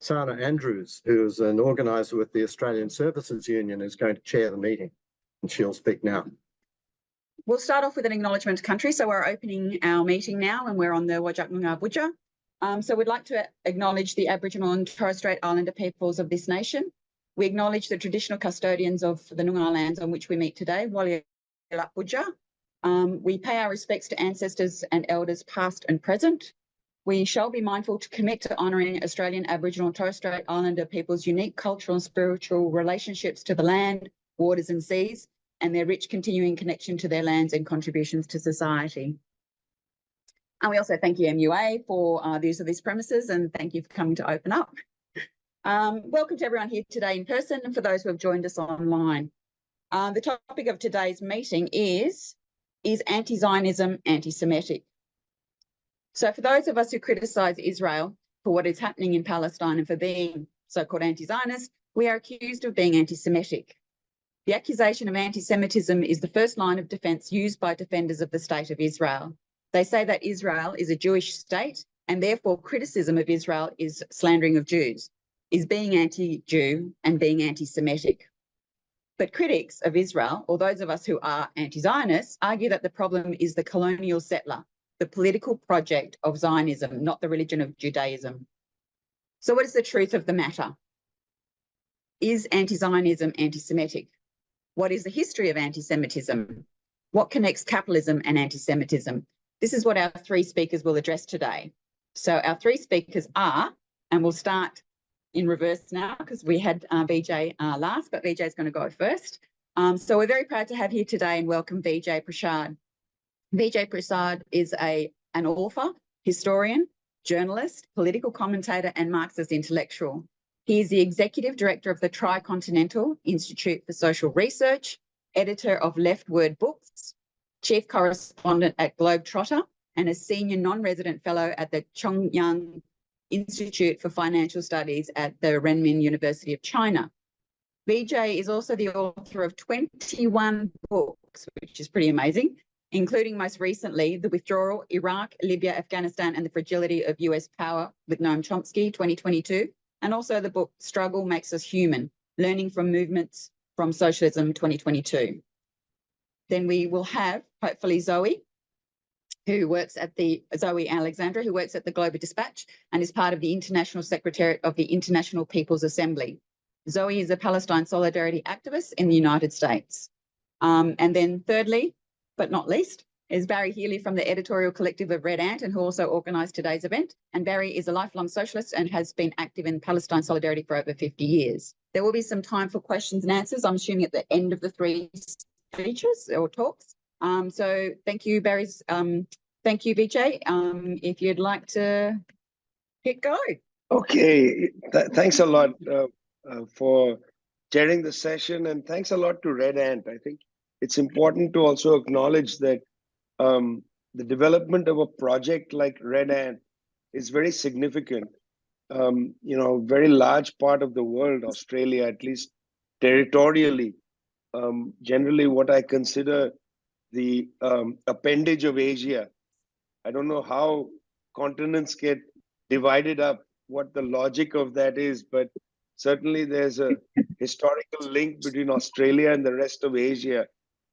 Sana Andrews, who's an organiser with the Australian Services Union, is going to chair the meeting, and she'll speak now. We'll start off with an acknowledgement to country. So we're opening our meeting now, and we're on the Wajak Noongar Budja. So we'd like to acknowledge the Aboriginal and Torres Strait Islander peoples of this nation. We acknowledge the traditional custodians of the Noongar lands on which we meet today, Walialak Budja. We pay our respects to ancestors and elders past and present. We shall be mindful to commit to honouring Australian Aboriginal and Torres Strait Islander people's unique cultural and spiritual relationships to the land, waters and seas, and their rich continuing connection to their lands and contributions to society. And we also thank you, MUA, for the use of these premises, and thank you for coming to open up. Welcome to everyone here today in person and for those who have joined us online. The topic of today's meeting is anti-Zionism anti-Semitic? So for those of us who criticise Israel for what is happening in Palestine and for being so-called anti-Zionist, we are accused of being anti-Semitic. The accusation of anti-Semitism is the first line of defence used by defenders of the State of Israel. They say that Israel is a Jewish state and therefore criticism of Israel is slandering of Jews, is being anti-Jew and being anti-Semitic. But critics of Israel, or those of us who are anti-Zionists, argue that the problem is the colonial settler, the political project of Zionism, not the religion of Judaism. So what is the truth of the matter? Is anti-Zionism anti-Semitic? What is the history of anti-Semitism? What connects capitalism and anti-Semitism? This is what our three speakers will address today. So our three speakers are, and we'll start in reverse now because we had Vijay last, but Vijay is going to go first. So we're very proud to have here today and welcome Vijay Prashad. Vijay Prashad is an author, historian, journalist, political commentator and Marxist intellectual. He is the Executive Director of the Tricontinental Institute for Social Research, editor of Leftward Books, Chief Correspondent at Globetrotter, and a Senior Non-Resident Fellow at the Chongyang Institute for Financial Studies at the Renmin University of China. Vijay is also the author of 21 books, which is pretty amazing, including most recently The Withdrawal, Iraq, Libya, Afghanistan and the Fragility of US Power with Noam Chomsky, 2022, and also the book Struggle Makes Us Human, Learning from Movements from Socialism, 2022. Then we will have, hopefully, Zoe Alexandra, who works at the Global Dispatch and is part of the International Secretariat of the International People's Assembly. Zoe is a Palestine solidarity activist in the United States. And then thirdly, but not least, is Barry Healy from the editorial collective of Red Ant and who also organised today's event. And Barry is a lifelong socialist and has been active in Palestine solidarity for over 50 years. There will be some time for questions and answers, I'm assuming at the end of the three speeches or talks. So thank you, Barry's. Thank you, Vijay. If you'd like to hit go. Okay, thanks a lot for chairing the session, and thanks a lot to Red Ant. I think it's important to also acknowledge that the development of a project like Red Ant is very significant. Very large part of the world, Australia, at least territorially, generally what I consider the appendage of Asia. I don't know how continents get divided up, what the logic of that is, but certainly there's a historical link between Australia and the rest of Asia.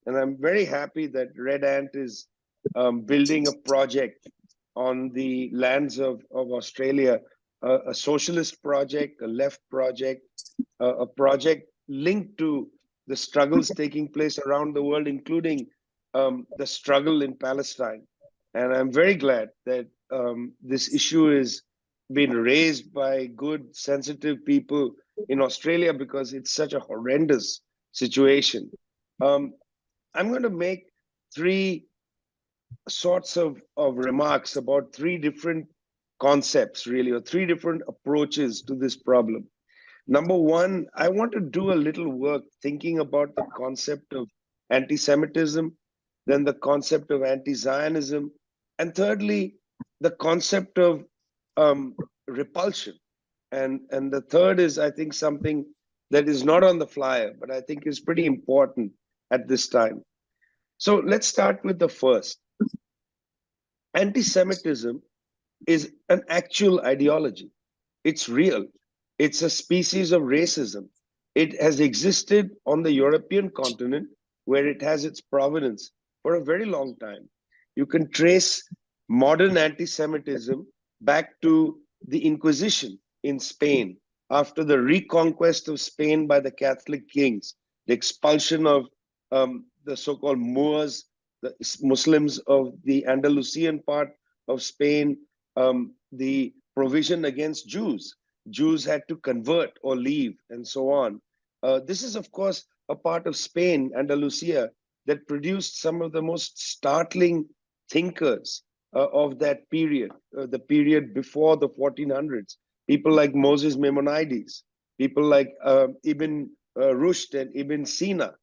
And I'm very happy that Red Ant is building a project on the lands of Australia, a socialist project, a left project, a project linked to the struggles taking place around the world, including the struggle in Palestine. And I'm very glad that this issue is being raised by good, sensitive people in Australia because it's such a horrendous situation. I'm going to make three sorts of remarks about three different concepts, really, or three different approaches to this problem. Number one, I want to do a little work thinking about the concept of anti-Semitism, then the concept of anti-Zionism, and thirdly, the concept of repulsion. And the third is, I think, something that is not on the flyer, but I think is pretty important at this time. So let's start with the first. Anti-Semitism is an actual ideology. It's real. It's a species of racism. It has existed on the European continent, where it has its provenance for a very long time. You can trace modern anti-Semitism back to the Inquisition in Spain, after the reconquest of Spain by the Catholic kings, the expulsion of the so-called Moors, the Muslims of the Andalusian part of Spain, the provision against Jews. Jews had to convert or leave, and so on. This is, of course, a part of Spain, Andalusia, that produced some of the most startling thinkers of that period, the period before the 1400s. People like Moses Maimonides, people like Ibn Rushd and Ibn Sina,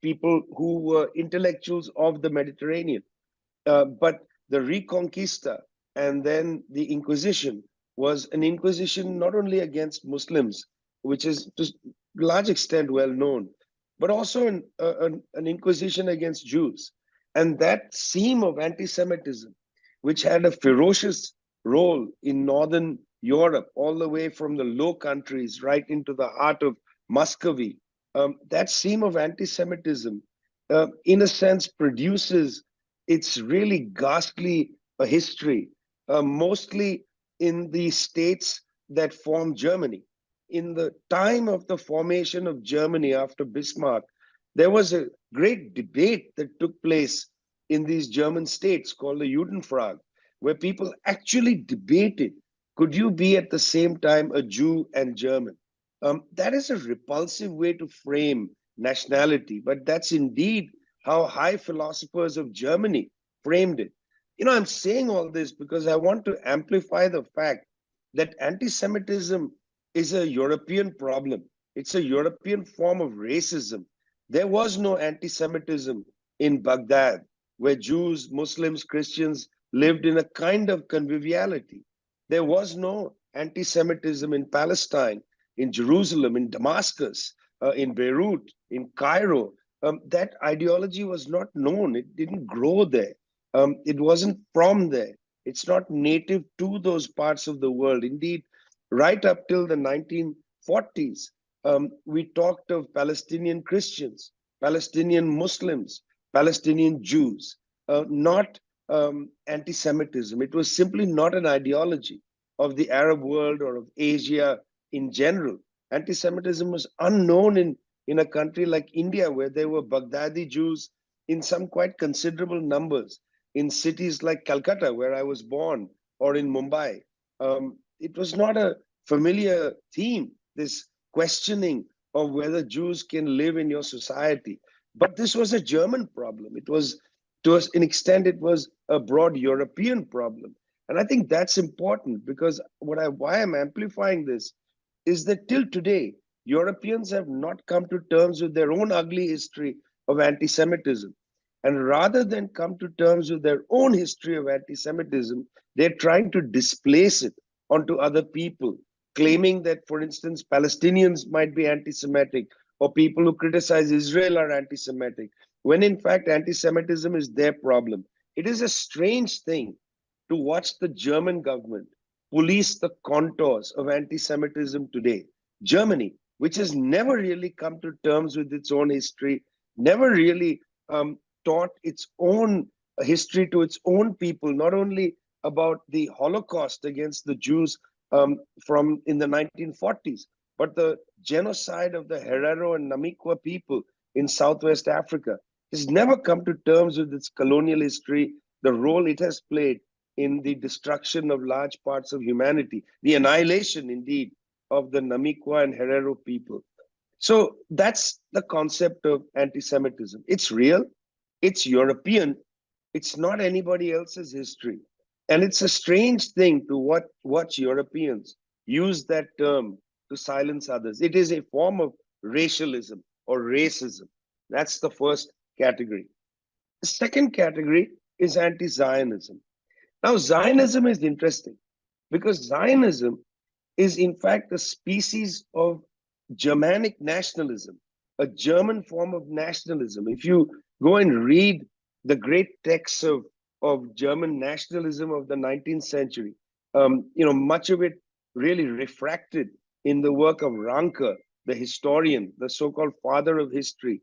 people who were intellectuals of the Mediterranean. But the Reconquista and then the Inquisition was an inquisition not only against Muslims, which is to a large extent well known, but also an inquisition against Jews. And that seam of anti-Semitism, which had a ferocious role in Northern Europe, all the way from the Low Countries right into the heart of Muscovy, that seam of anti-Semitism, in a sense, produces its really ghastly history, mostly in the states that form Germany. In the time of the formation of Germany after Bismarck, there was a great debate that took place in these German states called the Judenfrage, where people actually debated, could you be at the same time a Jew and German? That is a repulsive way to frame nationality, but that's indeed how high philosophers of Germany framed it. I'm saying all this because I want to amplify the fact that anti-Semitism is a European problem. It's a European form of racism. There was no anti-Semitism in Baghdad, where Jews, Muslims, Christians lived in a kind of conviviality. There was no anti-Semitism in Palestine, in Jerusalem, in Damascus, in Beirut, in Cairo. That ideology was not known. It didn't grow there. It wasn't from there. It's not native to those parts of the world. Indeed, right up till the 1940s, we talked of Palestinian Christians, Palestinian Muslims, Palestinian Jews, not anti-Semitism. It was simply not an ideology of the Arab world or of Asia in general. Anti-Semitism was unknown in a country like India, where there were Baghdadi Jews in some quite considerable numbers, in cities like Calcutta, where I was born, or in Mumbai. It was not a familiar theme, this questioning of whether Jews can live in your society. But this was a German problem. It was, to an extent, it was a broad European problem. And I think that's important, because why I'm amplifying this is that till today, Europeans have not come to terms with their own ugly history of anti-Semitism. And rather than come to terms with their own history of anti-Semitism, they're trying to displace it onto other people, claiming that, for instance, Palestinians might be anti-Semitic, or people who criticize Israel are anti-Semitic, when in fact anti-Semitism is their problem. It is a strange thing to watch the German government police the contours of anti-Semitism today. Germany, which has never really come to terms with its own history, never really taught its own history to its own people, not only about the Holocaust against the Jews from in the 1940s, but the genocide of the Herero and Namikwa people in Southwest Africa. Has never come to terms with its colonial history, the role it has played in the destruction of large parts of humanity, the annihilation, indeed, of the Namikwa and Herero people. So that's the concept of anti-Semitism. It's real, it's European, it's not anybody else's history. And it's a strange thing to watch Europeans use that term to silence others. It is a form of racialism or racism. That's the first category. The second category is anti-Zionism. Now, Zionism is interesting because Zionism is in fact a species of Germanic nationalism, a German form of nationalism. If you go and read the great texts of German nationalism of the 19th century, much of it really refracted in the work of Ranke, the historian, the so-called father of history,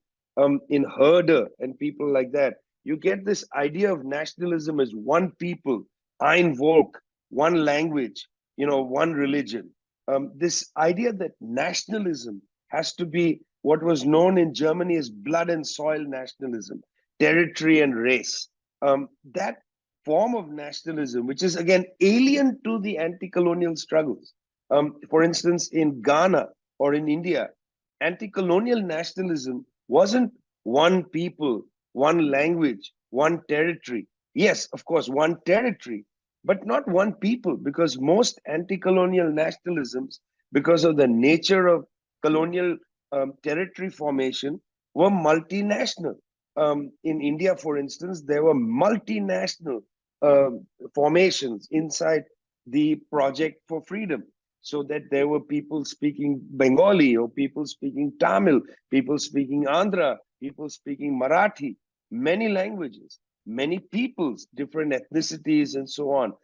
in Herder and people like that, you get this idea of nationalism as one people, ein Volk, one language, one religion. This idea that nationalism has to be what was known in Germany as blood and soil nationalism, territory and race. That form of nationalism, which is again alien to the anti-colonial struggles. For instance, in Ghana or in India, anti-colonial nationalism wasn't one people, one language, one territory. Yes, of course, one territory, but not one people, because most anti-colonial nationalisms, because of the nature of colonial territory formation, were multinational. In India, for instance, there were multinational formations inside the Project for Freedom, so that there were people speaking Bengali or people speaking Tamil, people speaking Andhra, people speaking Marathi, many languages, many peoples, different ethnicities, and so on.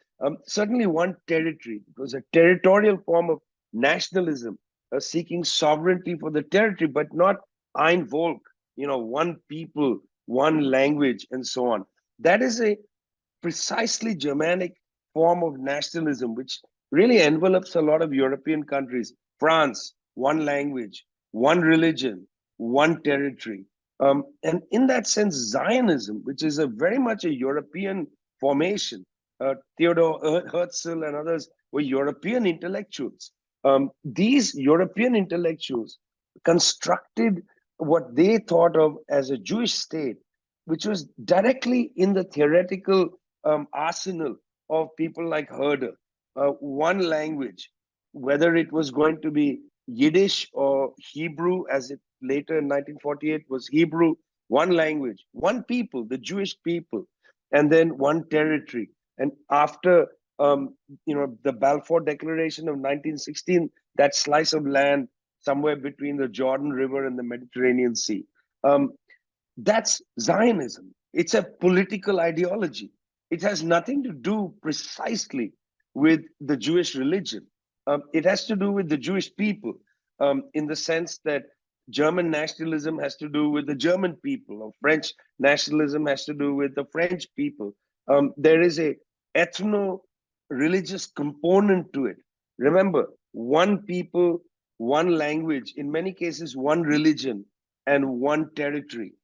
Certainly one territory. It was a territorial form of nationalism, seeking sovereignty for the territory, but not ein Volk, one people, one language, and so on. That is a precisely Germanic form of nationalism, which really envelops a lot of European countries. France, one language, one religion, one territory. And in that sense, Zionism, which is a very much a European formation, Theodor Herzl and others were European intellectuals. These European intellectuals constructed what they thought of as a Jewish state, which was directly in the theoretical arsenal of people like Herder. One language, whether it was going to be Yiddish or Hebrew, as it later in 1948 was Hebrew, one language, one people, the Jewish people, and then one territory. And after the Balfour Declaration of 1916, that slice of land somewhere between the Jordan River and the Mediterranean Sea. That's Zionism. It's a political ideology. It has nothing to do precisely with the Jewish religion. It has to do with the Jewish people, in the sense that German nationalism has to do with the German people, or French nationalism has to do with the French people. There is a ethno-religious component to it. Remember, one people, one language, in many cases, one religion and one territory.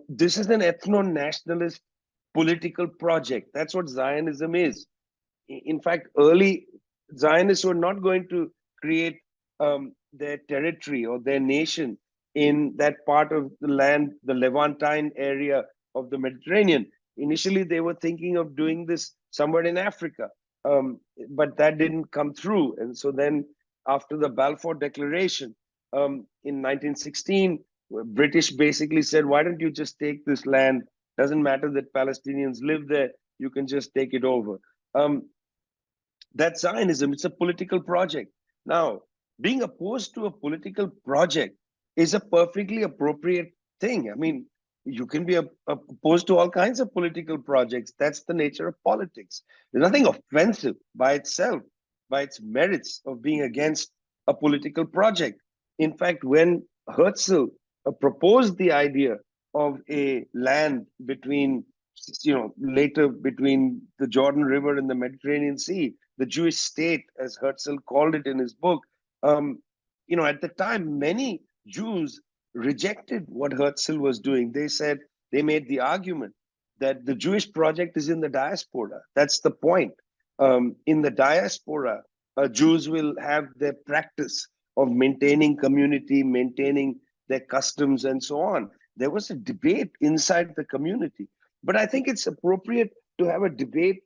This is an ethno-nationalist political project. That's what Zionism is. In fact, early Zionists were not going to create their territory or their nation in that part of the land, the Levantine area of the Mediterranean. Initially, they were thinking of doing this somewhere in Africa, but that didn't come through. And so then after the Balfour Declaration in 1916, British basically said, why don't you just take this land? Doesn't matter that Palestinians live there, you can just take it over. That's Zionism. It's a political project. Now, being opposed to a political project is a perfectly appropriate thing. I mean, you can be opposed to all kinds of political projects. That's the nature of politics. There's nothing offensive by itself, by its merits of being against a political project. In fact, when Herzl proposed the idea of a land between, later between the Jordan River and the Mediterranean Sea, the Jewish state, as Herzl called it in his book, at the time, many Jews rejected what Herzl was doing. They made the argument that the Jewish project is in the diaspora. That's the point. In the diaspora, Jews will have their practice of maintaining community, maintaining their customs, and so on. There was a debate inside the community. But I think it's appropriate to have a debate,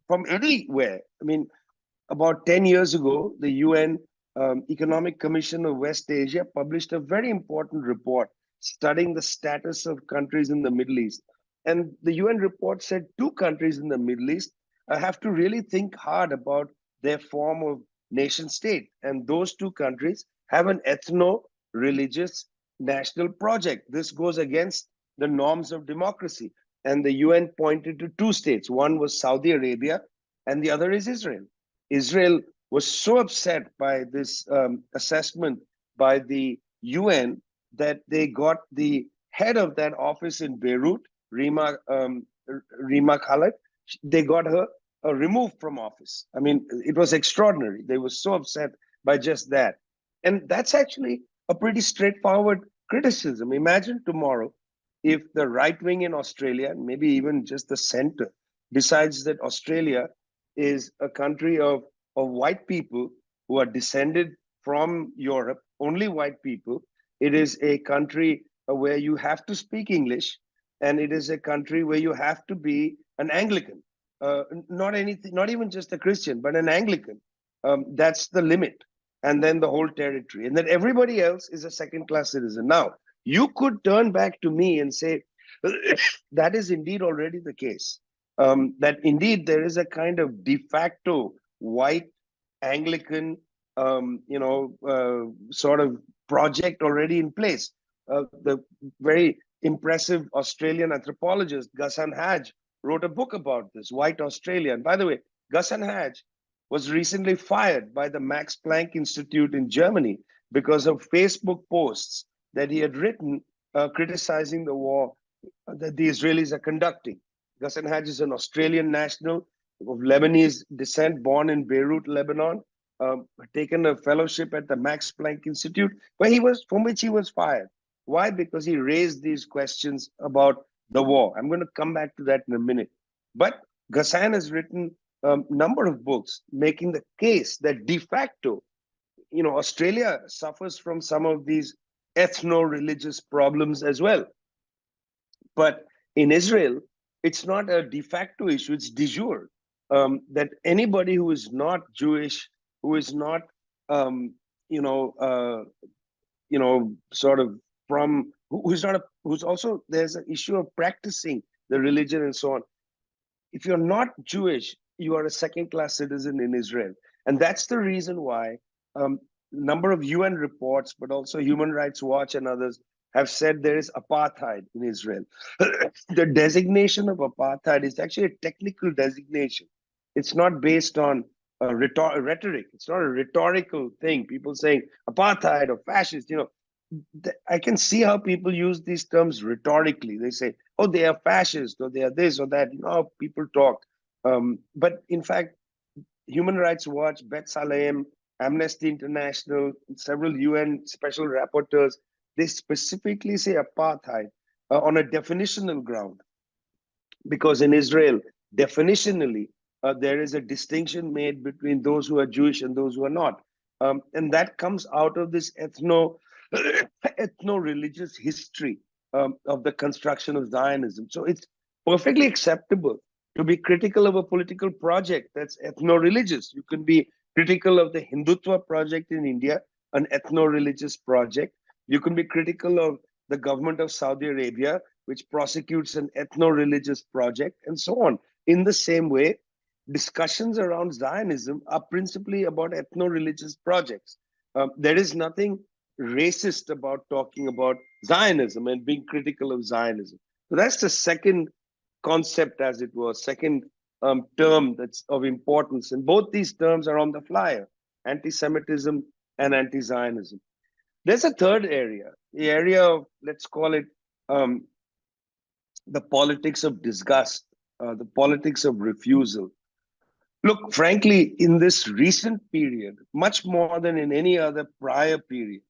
from anywhere. I mean, about 10 years ago, the UN Economic Commission of West Asia published a very important report studying the status of countries in the Middle East. And the UN report said 2 countries in the Middle East have to really think hard about their form of nation state. And those 2 countries have an ethno-religious national project. This goes against the norms of democracy. And the UN pointed to 2 states. One was Saudi Arabia, and the other is Israel. Israel was so upset by this assessment by the UN that they got the head of that office in Beirut, Rima Khaled, they got her removed from office. I mean, it was extraordinary. They were so upset by just that. And that's actually a pretty straightforward criticism. Imagine tomorrow if the right wing in Australia, maybe even just the center, decides that Australia is a country of white people who are descended from Europe, only white people. It is a country where you have to speak English, and it is a country where you have to be an Anglican, not anything, not even just a Christian, but an Anglican. That's the limit, and then the whole territory, and then everybody else is a second-class citizen. Now, you could turn back to me and say that is indeed already the case. That indeed there is a kind of de facto white Anglican, sort of project already in place. The very impressive Australian anthropologist Ghassan Hadj wrote a book about this, White Australia. And by the way, Ghassan Hadj was recently fired by the Max Planck Institute in Germany because of Facebook posts that he had written criticizing the war that the Israelis are conducting. Ghassan Hadj is an Australian national of Lebanese descent, born in Beirut, Lebanon, taken a fellowship at the Max Planck Institute, from which he was fired. Why? Because he raised these questions about the war. I'm going to come back to that in a minute. But Ghassan has written a number of books making the case that de facto, Australia suffers from some of these ethno-religious problems as well. But in Israel, it's not a de facto issue, it's de jure. That anybody who is not Jewish, who is not, sort of from, who's also, there's an issue of practicing the religion and so on. If you're not Jewish, you are a second-class citizen in Israel. And that's the reason why number of UN reports, but also Human Rights Watch and others have said there is apartheid in Israel. The designation of apartheid is actually a technical designation. It's not based on rhetoric. It's not a rhetorical thing. People saying apartheid or fascist, I can see how people use these terms rhetorically. They say, oh, they are fascist, or they are this or that. You know how people talk. But in fact, Human Rights Watch, B'Tselem, Amnesty International, several UN special rapporteurs, they specifically say apartheid on a definitional ground. Because in Israel, definitionally, there is a distinction made between those who are Jewish and those who are not. And that comes out of this ethno-religious history of the construction of Zionism. So it's perfectly acceptable to be critical of a political project that's ethno-religious. You can be critical of the Hindutva project in India, an ethno-religious project. You can be critical of the government of Saudi Arabia, which prosecutes an ethno-religious project, and so on. In the same way, discussions around Zionism are principally about ethno-religious projects. There is nothing racist about talking about Zionism and being critical of Zionism. So that's the second concept, as it was, second term that's of importance. And both these terms are on the flyer, anti-Semitism and anti-Zionism. There's a third area, the area of, let's call it, the politics of disgust, the politics of refusal. Look, frankly, in this recent period, much more than in any other prior period,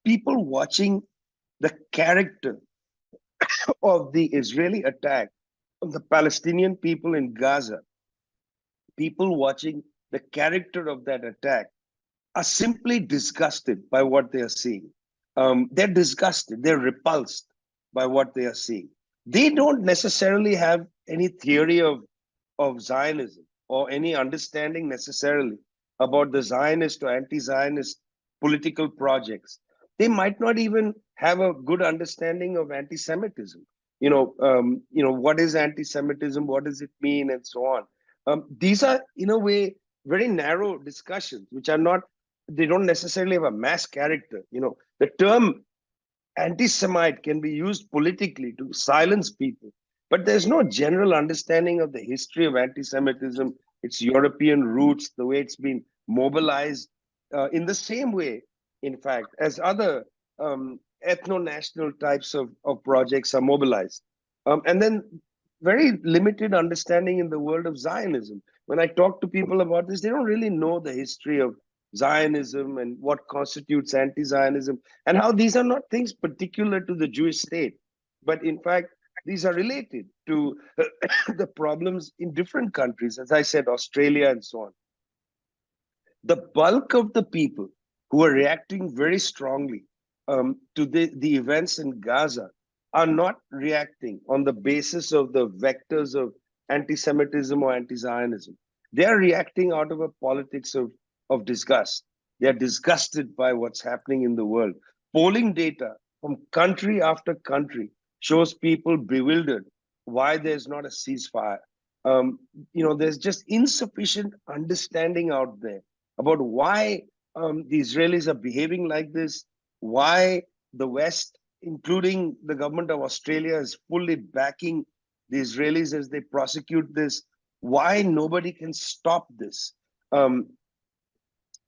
people watching the character of the Israeli attack on the Palestinian people in Gaza, people watching the character of that attack are simply disgusted by what they are seeing. They're disgusted, they're repulsed by what they are seeing. They don't necessarily have any theory of Zionism or any understanding necessarily about the Zionist or anti-Zionist political projects. They might not even have a good understanding of anti-Semitism. What is anti-Semitism? What does it mean? And so on. These are, in a way, very narrow discussions, which are not, they don't necessarily have a mass character. The term anti-Semite can be used politically to silence people, but there's no general understanding of the history of anti-Semitism its European roots, the way it's been mobilized in the same way, in fact, as other ethno-national types of projects are mobilized. And then very limited understanding in the world of Zionism. When I talk to people about this, they don't really know the history of Zionism and what constitutes anti-Zionism, and how these are not things particular to the Jewish state, but in fact, these are related to the problems in different countries, as I said, Australia and so on. The bulk of the people who are reacting very strongly to the events in Gaza are not reacting on the basis of the vectors of anti-Semitism or anti-Zionism. They are reacting out of a politics of disgust. They are disgusted by what's happening in the world. Polling data from country after country shows people bewildered why there's not a ceasefire. There's just insufficient understanding out there about why the Israelis are behaving like this, why the West, including the government of Australia, is fully backing the Israelis as they prosecute this, why nobody can stop this.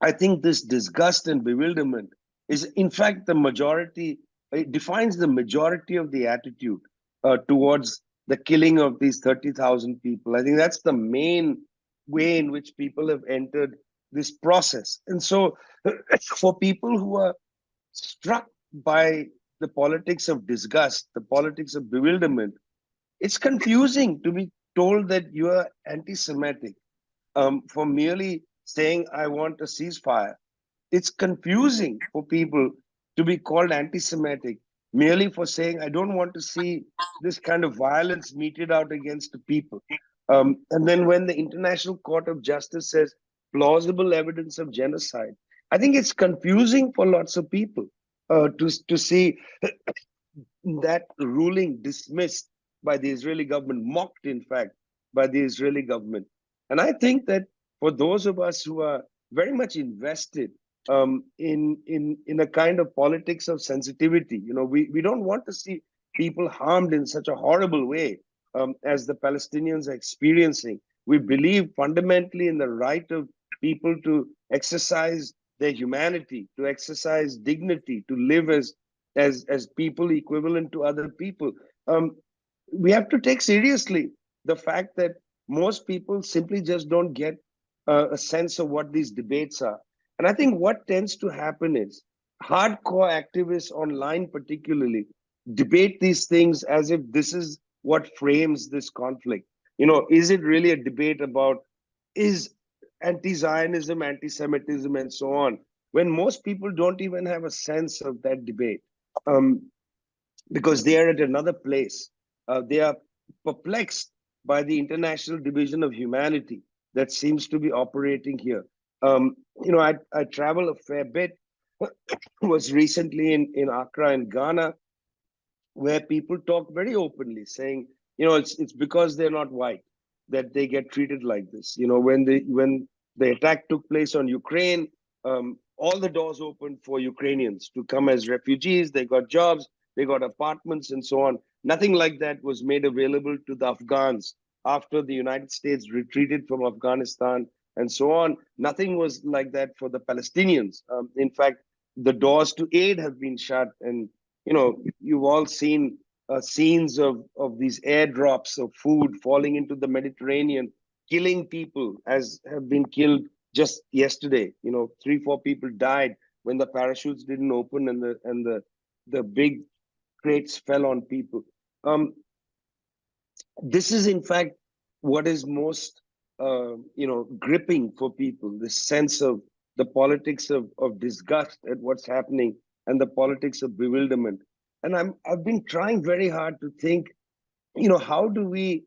I think this disgust and bewilderment is, in fact, the majority, it defines the majority of the attitude towards the killing of these 30,000 people. I think that's the main way in which people have entered this process. And so for people who are struck by the politics of disgust, the politics of bewilderment, it's confusing to be told that you are anti-Semitic for merely saying, I want a ceasefire. It's confusing for people to be called anti-Semitic merely for saying, I don't want to see this kind of violence meted out against the people. And then when the International Court of Justice says plausible evidence of genocide, I think it's confusing for lots of people to see that ruling dismissed by the Israeli government, mocked, in fact, by the Israeli government. And I think that for those of us who are very much invested in a kind of politics of sensitivity, we don't want to see people harmed in such a horrible way as the Palestinians are experiencing. We believe fundamentally in the right of people to exercise their humanity, to exercise dignity, to live as people equivalent to other people. We have to take seriously the fact that most people simply just don't get a sense of what these debates are. And I think what tends to happen is hardcore activists online particularly debate these things as if this is what frames this conflict. Is it really a debate about is anti-Zionism, anti-Semitism, and so on, when most people don't even have a sense of that debate because they are at another place. They are perplexed by the international division of humanity that seems to be operating here. I travel a fair bit. Was recently in Accra in Ghana, where people talk very openly, saying, it's because they're not white that they get treated like this. When the attack took place on Ukraine, all the doors opened for Ukrainians to come as refugees. They got jobs, they got apartments, and so on. Nothing like that was made available to the Afghans after the United States retreated from Afghanistan and so on. Nothing was like that for the Palestinians. In fact, the doors to aid have been shut. And, you've all seen scenes of these airdrops of food falling into the Mediterranean, killing people, as have been killed just yesterday. 3-4 people died when the parachutes didn't open and the big crates fell on people. This is, in fact, what is most, gripping for people, this sense of the politics of disgust at what's happening and the politics of bewilderment. And I've been trying very hard to think, how do we,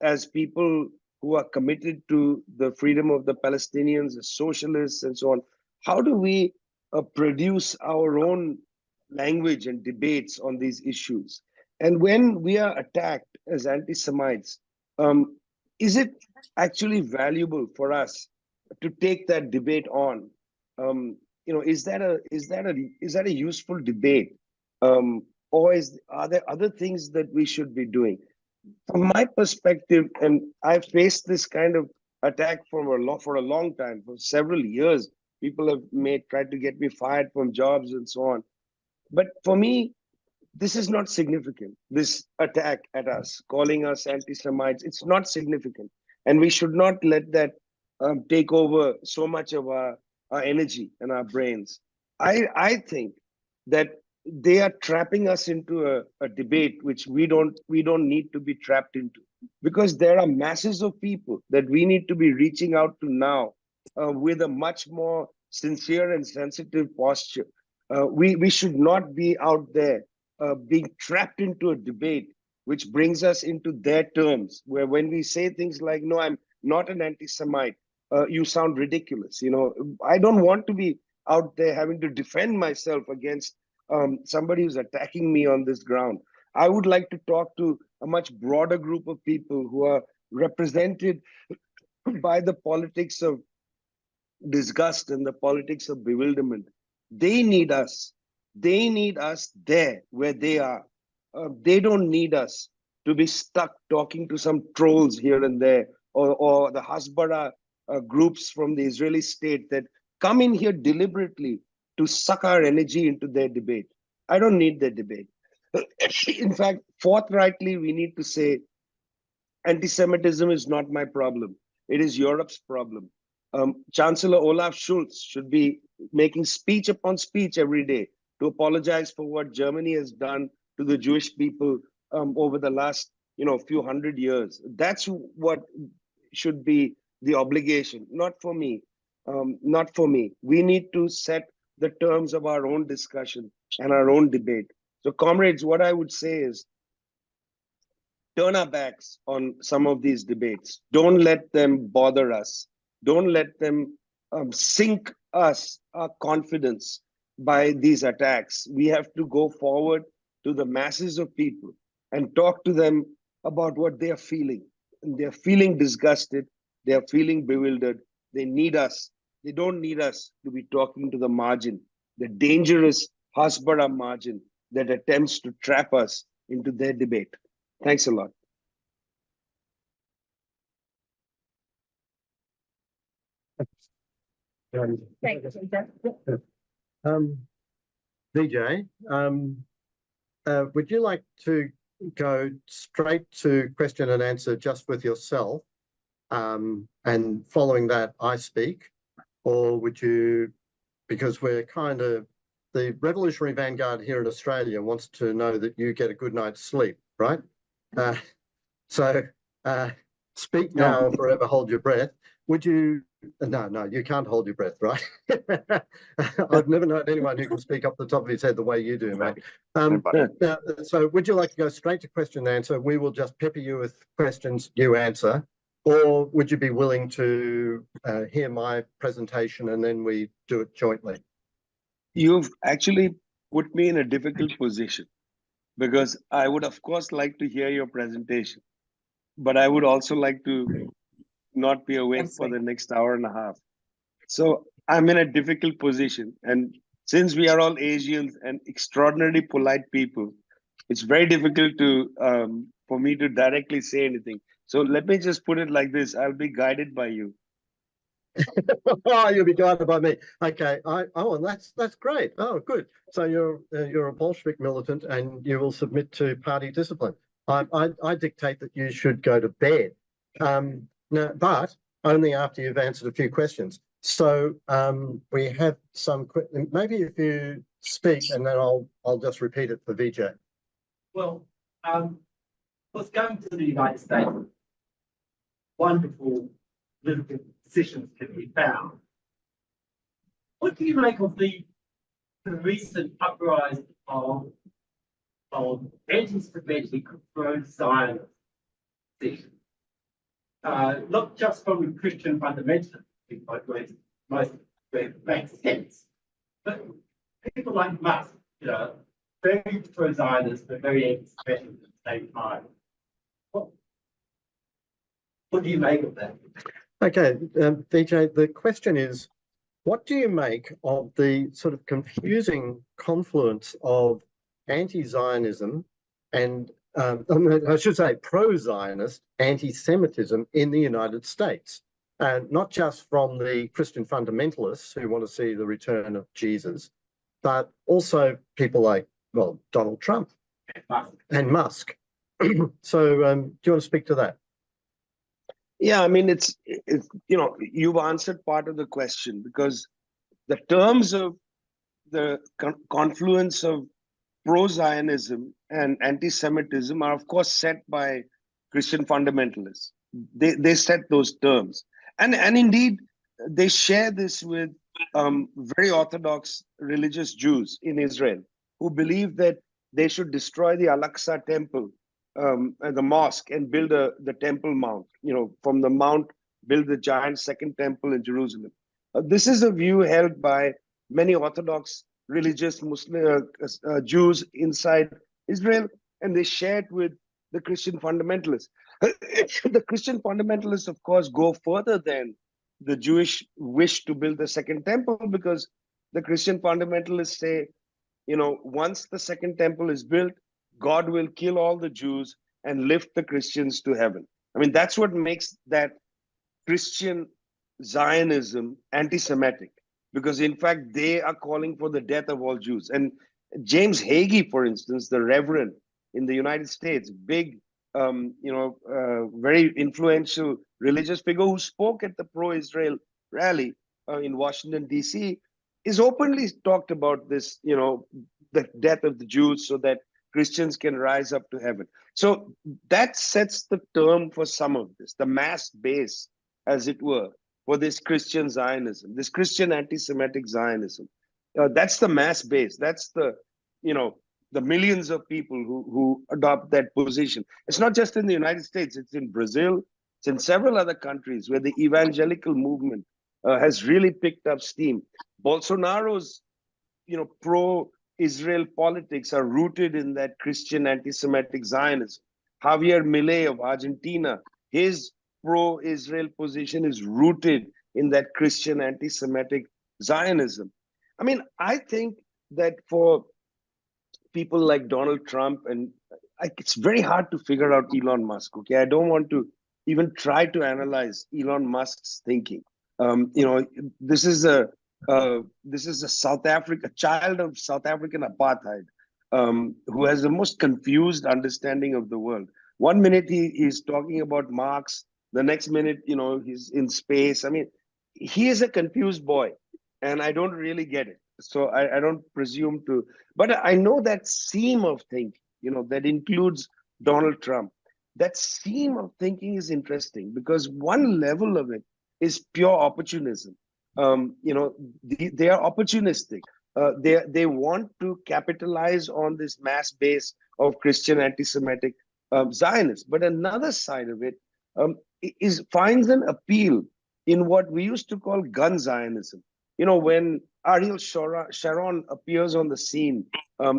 as people who are committed to the freedom of the Palestinians, as socialists and so on, how do we produce our own language and debates on these issues? And when we are attacked as anti-Semites, is it actually valuable for us to take that debate on? Is that a useful debate, or are there other things that we should be doing? From my perspective, and I've faced this kind of attacked for a long time, for several years. People have tried to get me fired from jobs and so on. But for me, this is not significant. This attack at us, calling us anti-Semites, it's not significant. And we should not let that take over so much of our energy and our brains. I think that they are trapping us into a debate which we don't need to be trapped into, because there are masses of people that we need to be reaching out to now with a much more sincere and sensitive posture. We should not be out there being trapped into a debate which brings us into their terms, where when we say things like, no, I'm not an anti-Semite, you sound ridiculous. You know, I don't want to be out there having to defend myself against somebody who's attacking me on this ground. I would like to talk to a much broader group of people who are represented by the politics of disgust and the politics of bewilderment. They need us. They need us there where they are. They don't need us to be stuck talking to some trolls here and there, or the Hasbara groups from the Israeli state that come in here deliberately to suck our energy into their debate. I don't need their debate. In fact, forthrightly, we need to say anti-Semitism is not my problem. It is Europe's problem. Chancellor Olaf Scholz should be making speech upon speech every day to apologize for what Germany has done to the Jewish people over the last, few hundred years. That's what should be the obligation, not for me. Not for me. We need to set the terms of our own discussion and our own debate. So, comrades, what I would say is turn our backs on some of these debates. Don't let them bother us. Don't let them sink us, our confidence, by these attacks. We have to go forward to the masses of people and talk to them about what they are feeling. And they're feeling disgusted. They're feeling bewildered. They need us. They don't need us to be talking to the margin, the dangerous Hasbara margin that attempts to trap us into their debate. Thanks a lot. Thanks, Vijay, would you like to go straight to question and answer just with yourself, and following that I speak, or would you, because we're kind of, the Revolutionary Vanguard here in Australia wants to know that you get a good night's sleep, right? So speak now or forever hold your breath. Would you? No, you can't hold your breath, right? I've never known anyone who can speak off the top of his head the way you do, mate. So would you like to go straight to question and answer? We will just pepper you with questions, you answer. Or would you be willing to hear my presentation and then we do it jointly? You've actually put me in a difficult position, because I would, of course, like to hear your presentation, but I would also like to not be awake for the next hour and a half. So I'm in a difficult position. And since we are all Asians and extraordinarily polite people, it's very difficult to for me to directly say anything. So let me just put it like this. I'll be guided by you. Oh, you'll be guided by me. Okay. And that's great. Oh, good. So you're a Bolshevik militant and you will submit to party discipline. I dictate that you should go to bed. No, but only after you've answered a few questions. So we have some. Maybe if you speak, and then I'll just repeat it for Vijay. Well, was going to the United States. Wonderful political decisions can be found. What do you make of the recent uprising of anti-Semitic pro-Zionist decisions? Not just from Christian fundamentalists, most makes sense, but people like Musk, very pro-Zionist but very anti-Semitic at the same time. What do you make of that? Okay, Vijay, the question is, what do you make of the sort of confusing confluence of anti-Zionism and, I should say, pro-Zionist anti-Semitism in the United States? and not just from the Christian fundamentalists who want to see the return of Jesus, but also people like, well, Donald Trump and Musk. So do you want to speak to that? Yeah, I mean, it's you've answered part of the question, because the terms of the confluence of pro-Zionism and anti-Semitism are, of course, set by Christian fundamentalists. They set those terms, and indeed they share this with very orthodox religious Jews in Israel who believe that they should destroy the Al-Aqsa temple, and the mosque, and build the Temple Mount. From the mount, build the giant second temple in Jerusalem. This is a view held by many Orthodox religious Muslim Jews inside Israel, and they share it with the Christian fundamentalists. The Christian fundamentalists, of course, go further than the Jewish wish to build the second temple, because the Christian fundamentalists say, once the second temple is built, God will kill all the Jews and lift the Christians to heaven. I mean, that's what makes that Christian Zionism anti-Semitic, because in fact they are calling for the death of all Jews. And James Healy, for instance, the Reverend in the United States, big, very influential religious figure who spoke at the pro-Israel rally in Washington, D.C., is openly talked about this, the death of the Jews so that Christians can rise up to heaven. So that sets the term for some of this, the mass base, as it were, for this Christian Zionism, this Christian anti-Semitic Zionism. That's the mass base. That's the millions of people who adopt that position. It's not just in the United States. It's in Brazil. It's in several other countries where the evangelical movement has really picked up steam. Bolsonaro's, pro-Israel politics are rooted in that Christian anti-Semitic Zionism. Javier Milei of Argentina, his pro-Israel position is rooted in that Christian anti-Semitic Zionism. I mean, I think that for people like Donald Trump, and it's very hard to figure out Elon Musk. Okay, I don't want to even try to analyze Elon Musk's thinking. This is a South Africa child of South African apartheid, who has the most confused understanding of the world. One minute he's talking about Marx, the next minute, he's in space. I mean, he is a confused boy, and I don't really get it. So I don't presume to, but I know that seam of thinking, that includes Donald Trump. That seam of thinking is interesting because one level of it is pure opportunism. They are opportunistic. They want to capitalize on this mass base of Christian anti-Semitic Zionists. But another side of it finds an appeal in what we used to call gun Zionism. When Ariel Sharon appears on the scene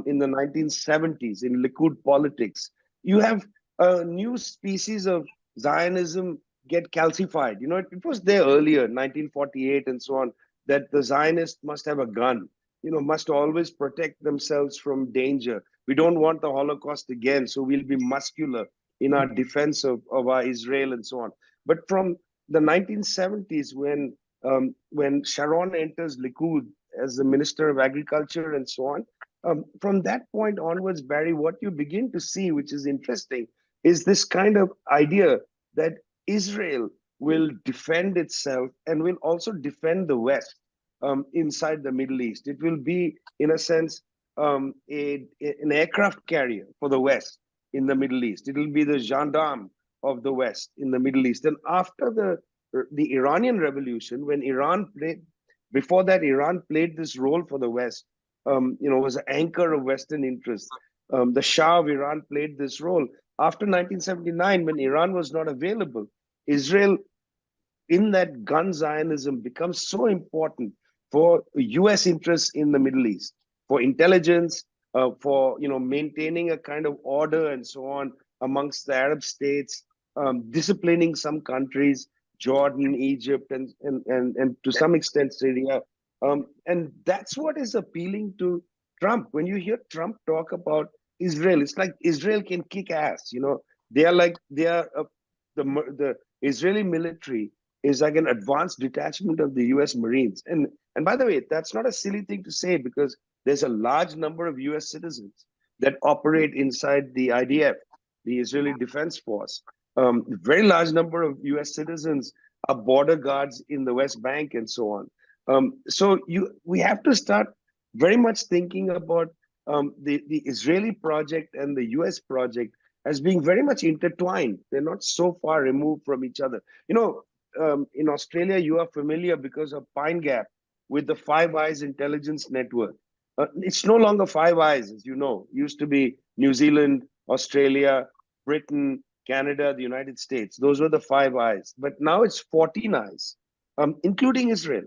in the 1970s in Likud politics, you have a new species of Zionism get calcified. It was there earlier, 1948 and so on, that the Zionists must have a gun, must always protect themselves from danger. We don't want the Holocaust again, so we'll be muscular in our defense of our Israel and so on. But from the 1970s, when Sharon enters Likud as the Minister of Agriculture and so on, from that point onwards, Barry, what you begin to see, which is interesting, is this kind of idea that Israel will defend itself and will also defend the West inside the Middle East. It will be, in a sense, an aircraft carrier for the West in the Middle East. It will be the gendarme of the West in the Middle East. And after the Iranian Revolution, when before that, Iran played this role for the West, was an anchor of Western interests. The Shah of Iran played this role. After 1979, when Iran was not available, Israel, in that gun Zionism, becomes so important for US interests in the Middle East, for intelligence, for maintaining a kind of order and so on amongst the Arab states, disciplining some countries, Jordan, Egypt, and to some extent Syria. And that's what is appealing to Trump. When you hear Trump talk about Israel, it's like Israel can kick ass. The Israeli military is like an advanced detachment of the US Marines. And by the way, that's not a silly thing to say, because there's a large number of US citizens that operate inside the IDF, the Israeli Defense Force. Very large number of US citizens are border guards in the West Bank and so on. So we have to start very much thinking about the Israeli project and the US project as being very much intertwined. They're not so far removed from each other. In Australia, you are familiar because of Pine Gap with the Five Eyes intelligence network. It's no longer Five Eyes, as you know. It used to be New Zealand, Australia, Britain, Canada, the United States. Those were the Five Eyes. But now it's 14 eyes, including Israel.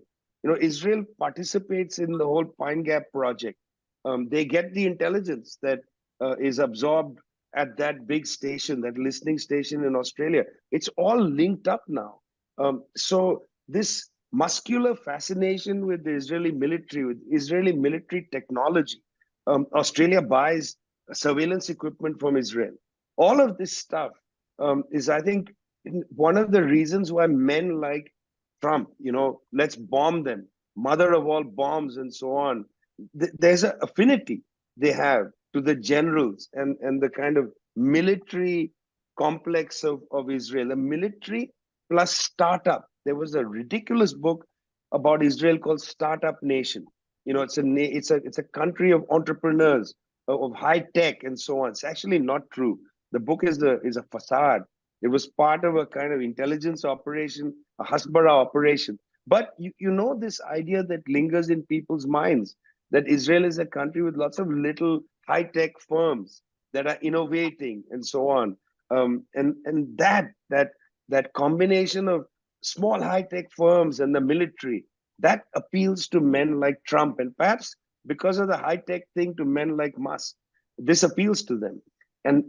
Israel participates in the whole Pine Gap project. They get the intelligence that is absorbed at that big station, that listening station in Australia. It's all linked up now. So this muscular fascination with the Israeli military, with Israeli military technology, Australia buys surveillance equipment from Israel. All of this stuff is, I think, one of the reasons why men like Trump, let's bomb them, mother of all bombs and so on. There's an affinity they have to the generals and the kind of military complex of Israel, a military plus startup. There was a ridiculous book about Israel called Startup Nation. It's a country of entrepreneurs, of high tech and so on. It's actually not true. The book is a facade. It was part of a kind of intelligence operation, a Hasbara operation. But this idea that lingers in people's minds, that Israel is a country with lots of little high-tech firms that are innovating and so on. And that combination of small high-tech firms and the military, that appeals to men like Trump. And perhaps because of the high-tech thing, to men like Musk, this appeals to them. And,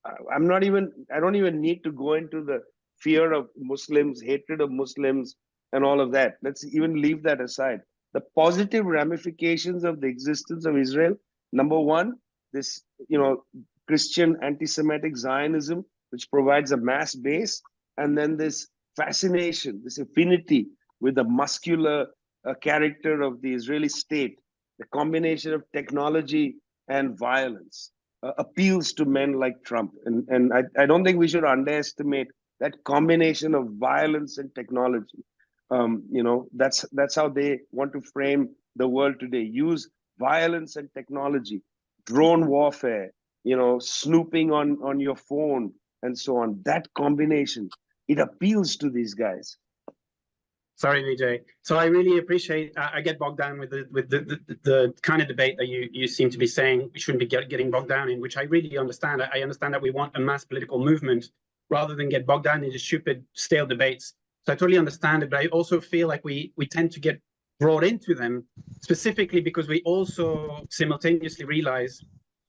I don't even need to go into the fear of Muslims, hatred of Muslims, and all of that. Let's even leave that aside. The positive ramifications of the existence of Israel, number one, this, Christian anti-Semitic Zionism, which provides a mass base, and then this fascination, this affinity with the muscular character of the Israeli state, the combination of technology and violence, appeals to men like Trump. And I don't think we should underestimate that combination of violence and technology. That's how they want to frame the world today. Use violence and technology, drone warfare, snooping on your phone and so on. That combination, it appeals to these guys. Sorry, Vijay. So I really appreciate. I get bogged down with the kind of debate that you seem to be saying we shouldn't be getting bogged down in, which I really understand. I understand that we want a mass political movement rather than get bogged down in just stupid, stale debates. So I totally understand it, but I also feel like we tend to get brought into them specifically because we also simultaneously realize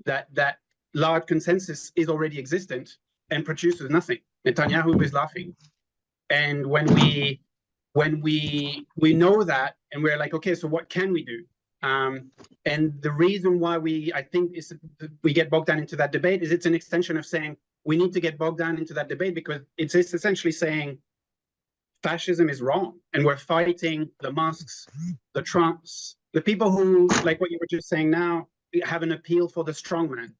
that large consensus is already existent and produces nothing. Netanyahu is laughing, and when we know that, and we're like, okay, so what can we do? And the reason why I think we get bogged down into that debate is it's an extension of saying we need to get bogged down into that debate because it's essentially saying fascism is wrong, and we're fighting the Musks, the Trumps, the people who, like what you were just saying now, have an appeal for the strongman,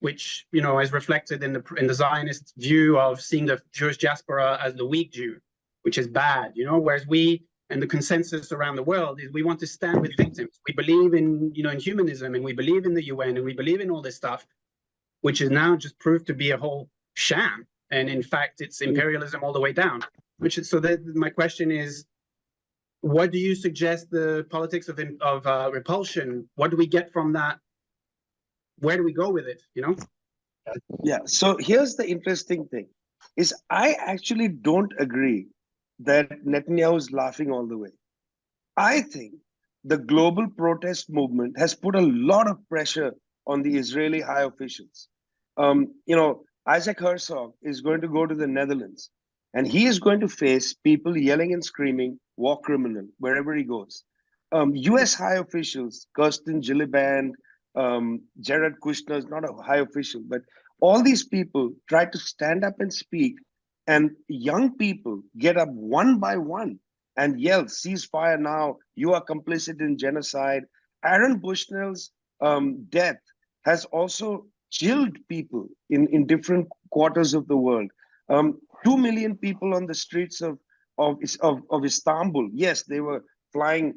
which is reflected in the Zionist view of seeing the Jewish diaspora as the weak Jew, which is bad, whereas we and the consensus around the world is we want to stand with victims. We believe in, in humanism, and we believe in the UN, and we believe in all this stuff, which is now just proved to be a whole sham. And in fact, it's imperialism all the way down. My question is, what do you suggest the politics of repulsion? What do we get from that? Where do we go with it? Yeah. So here's the interesting thing: is I actually don't agree that Netanyahu is laughing all the way. I think the global protest movement has put a lot of pressure on the Israeli high officials. Isaac Herzog is going to go to the Netherlands, and he is going to face people yelling and screaming, war criminal, wherever he goes. US high officials, Kirsten Gillibrand, Jared Kushner is not a high official, but all these people try to stand up and speak and young people get up one by one and yell, ceasefire now, you are complicit in genocide. Aaron Bushnell's death has also chilled people in different quarters of the world. 2 million people on the streets of Istanbul. Yes, they were flying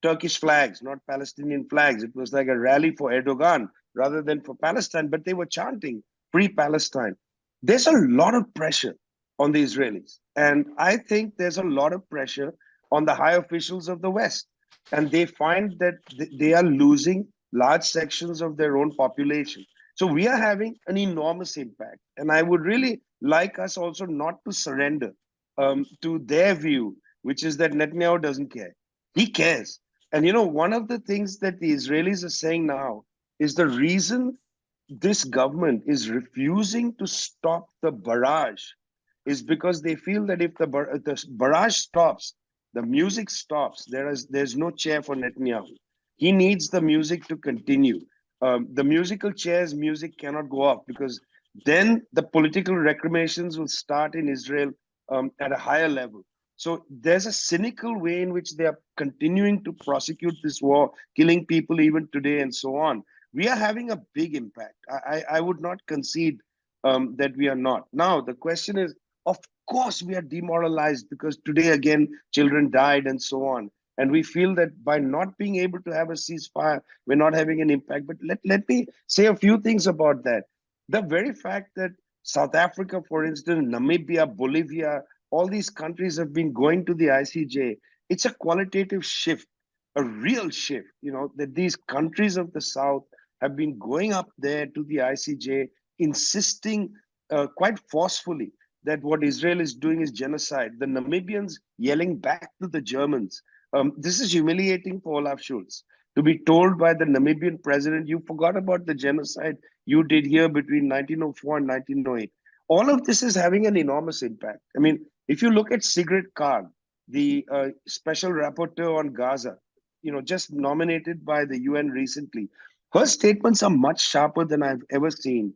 Turkish flags, not Palestinian flags. It was like a rally for Erdogan rather than for Palestine, but they were chanting free Palestine. There's a lot of pressure on the Israelis. And I think there's a lot of pressure on the high officials of the West. And they find that they are losing large sections of their own population. So we are having an enormous impact. And I would really like us also not to surrender to their view, which is that Netanyahu doesn't care. He cares. And one of the things that the Israelis are saying now is the reason this government is refusing to stop the barrage is because they feel that if the barrage stops, the music stops. There's no chair for Netanyahu. He needs the music to continue. The musical chair's music cannot go off because then the political recriminations will start in Israel at a higher level. So there's a cynical way in which they are continuing to prosecute this war, killing people even today and so on. We are having a big impact. I would not concede that we are not. Now, the question is, of course, we are demoralized because today again, children died and so on. And we feel that by not being able to have a ceasefire, we're not having an impact. But let me say a few things about that. The very fact that South Africa, for instance, Namibia, Bolivia, all these countries have been going to the ICJ, it's a qualitative shift, a real shift, that these countries of the South have been going up there to the ICJ, insisting quite forcefully that what Israel is doing is genocide. The Namibians yelling back to the Germans. This is humiliating for Olaf Scholz to be told by the Namibian president, you forgot about the genocide you did here between 1904 and 1908. All of this is having an enormous impact. I mean, if you look at Sigrid Kaag, the special rapporteur on Gaza, just nominated by the UN recently, her statements are much sharper than I've ever seen.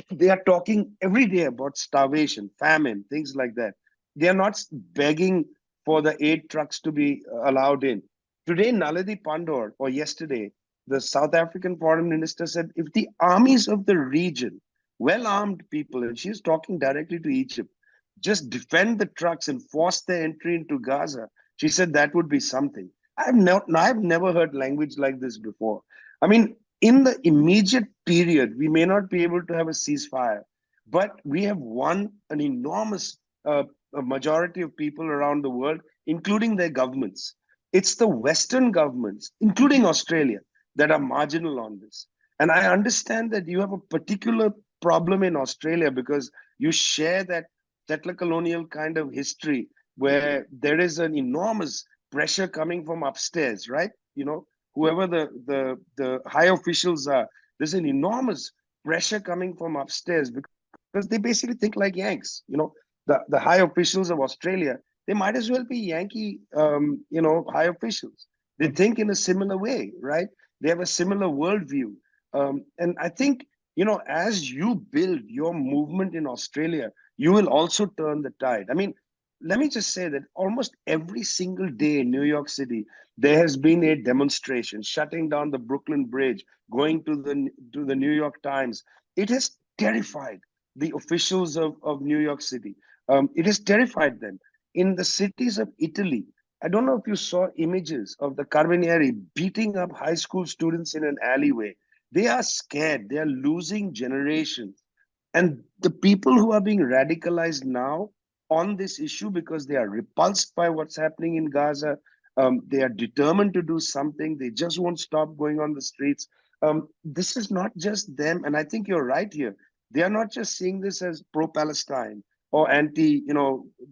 They are talking every day about starvation, famine, things like that. They are not begging for the aid trucks to be allowed in. Today, Naledi Pandor, or yesterday, the South African foreign minister said, if the armies of the region, well-armed people, and she's talking directly to Egypt, just defend the trucks and force their entry into Gaza, she said that would be something. I've never heard language like this before. I mean, in the immediate period, we may not be able to have a ceasefire, but we have won an enormous a majority of people around the world, including their governments. It's the Western governments, including Australia, that are marginal on this. And I understand that you have a particular problem in Australia because you share that settler colonial kind of history where there is an enormous pressure coming from upstairs, right? Whoever the high officials are, there's an enormous pressure coming from upstairs because they basically think like Yanks. The high officials of Australia, they might as well be Yankee, high officials. They think in a similar way, right? They have a similar worldview. And I think, as you build your movement in Australia, you will also turn the tide. I mean, let me just say that almost every single day in New York City, there has been a demonstration, shutting down the Brooklyn Bridge, going to the New York Times. It has terrified the officials of New York City. It has terrified them. In the cities of Italy, I don't know if you saw images of the Carabinieri beating up high school students in an alleyway. They are scared. They are losing generations. And the people who are being radicalized now on this issue because they are repulsed by what's happening in Gaza, they are determined to do something. They just won't stop going on the streets. This is not just them. And I think you're right here. They are not just seeing this as pro-Palestine or anti,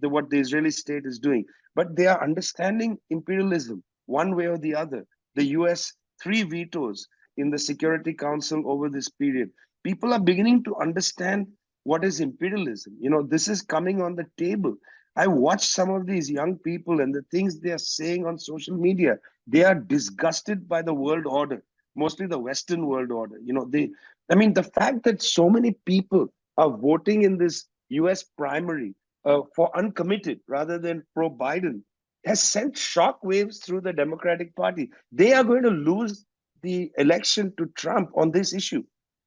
what the Israeli state is doing, but they are understanding imperialism one way or the other. The US, 3 vetoes in the Security Council over this period. People are beginning to understand what is imperialism. This is coming on the table. I watch some of these young people and the things they are saying on social media. They are disgusted by the world order, mostly the Western world order. The fact that so many people are voting in this US primary for uncommitted rather than pro-Biden has sent shock waves through the Democratic Party. They are going to lose the election to Trump on this issue.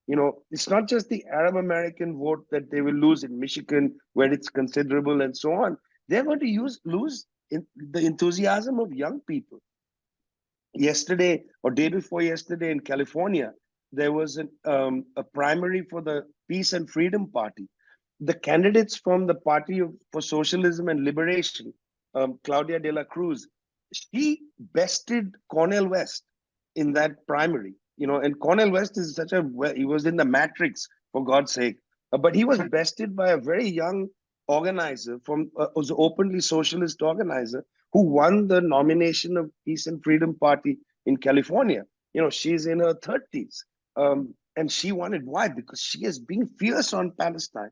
You know, it's not just the Arab American vote that they will lose in Michigan, where it's considerable and so on. They're going to lose the enthusiasm of young people. Yesterday or day before yesterday in California, there was a primary for the Peace and Freedom Party. The candidates from the Party for Socialism and Liberation, Claudia de la Cruz, she bested Cornel West in that primary. You know, and Cornel West is he was in the Matrix, for God's sake. But he was bested by a very young organizer was an openly socialist organizer who won the nomination of Peace and Freedom Party in California. You know, she's in her 30s. And she won it. Why? Because she is being fierce on Palestine.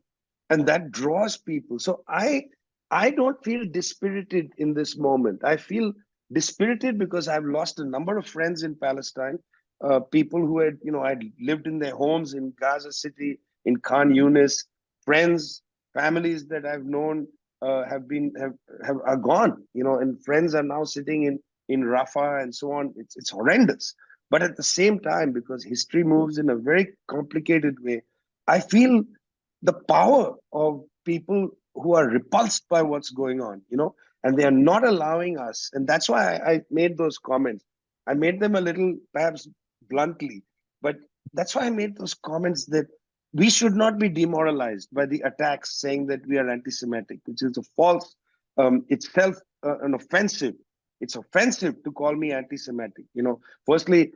And that draws people. So I don't feel dispirited in this moment. I feel dispirited because I've lost a number of friends in Palestine, people who had, I'd lived in their homes in Gaza City, in Khan Yunis, friends, families that I've known are gone, and friends are now sitting in Rafah and so on. It's horrendous. But at the same time, because history moves in a very complicated way, I feel the power of people who are repulsed by what's going on, and they are not allowing us. And that's why I made those comments. I made them a little, perhaps bluntly, but that's why I made those comments that we should not be demoralized by the attacks saying that we are anti-Semitic, which is a false, itself an offensive. It's offensive to call me anti-Semitic. Firstly,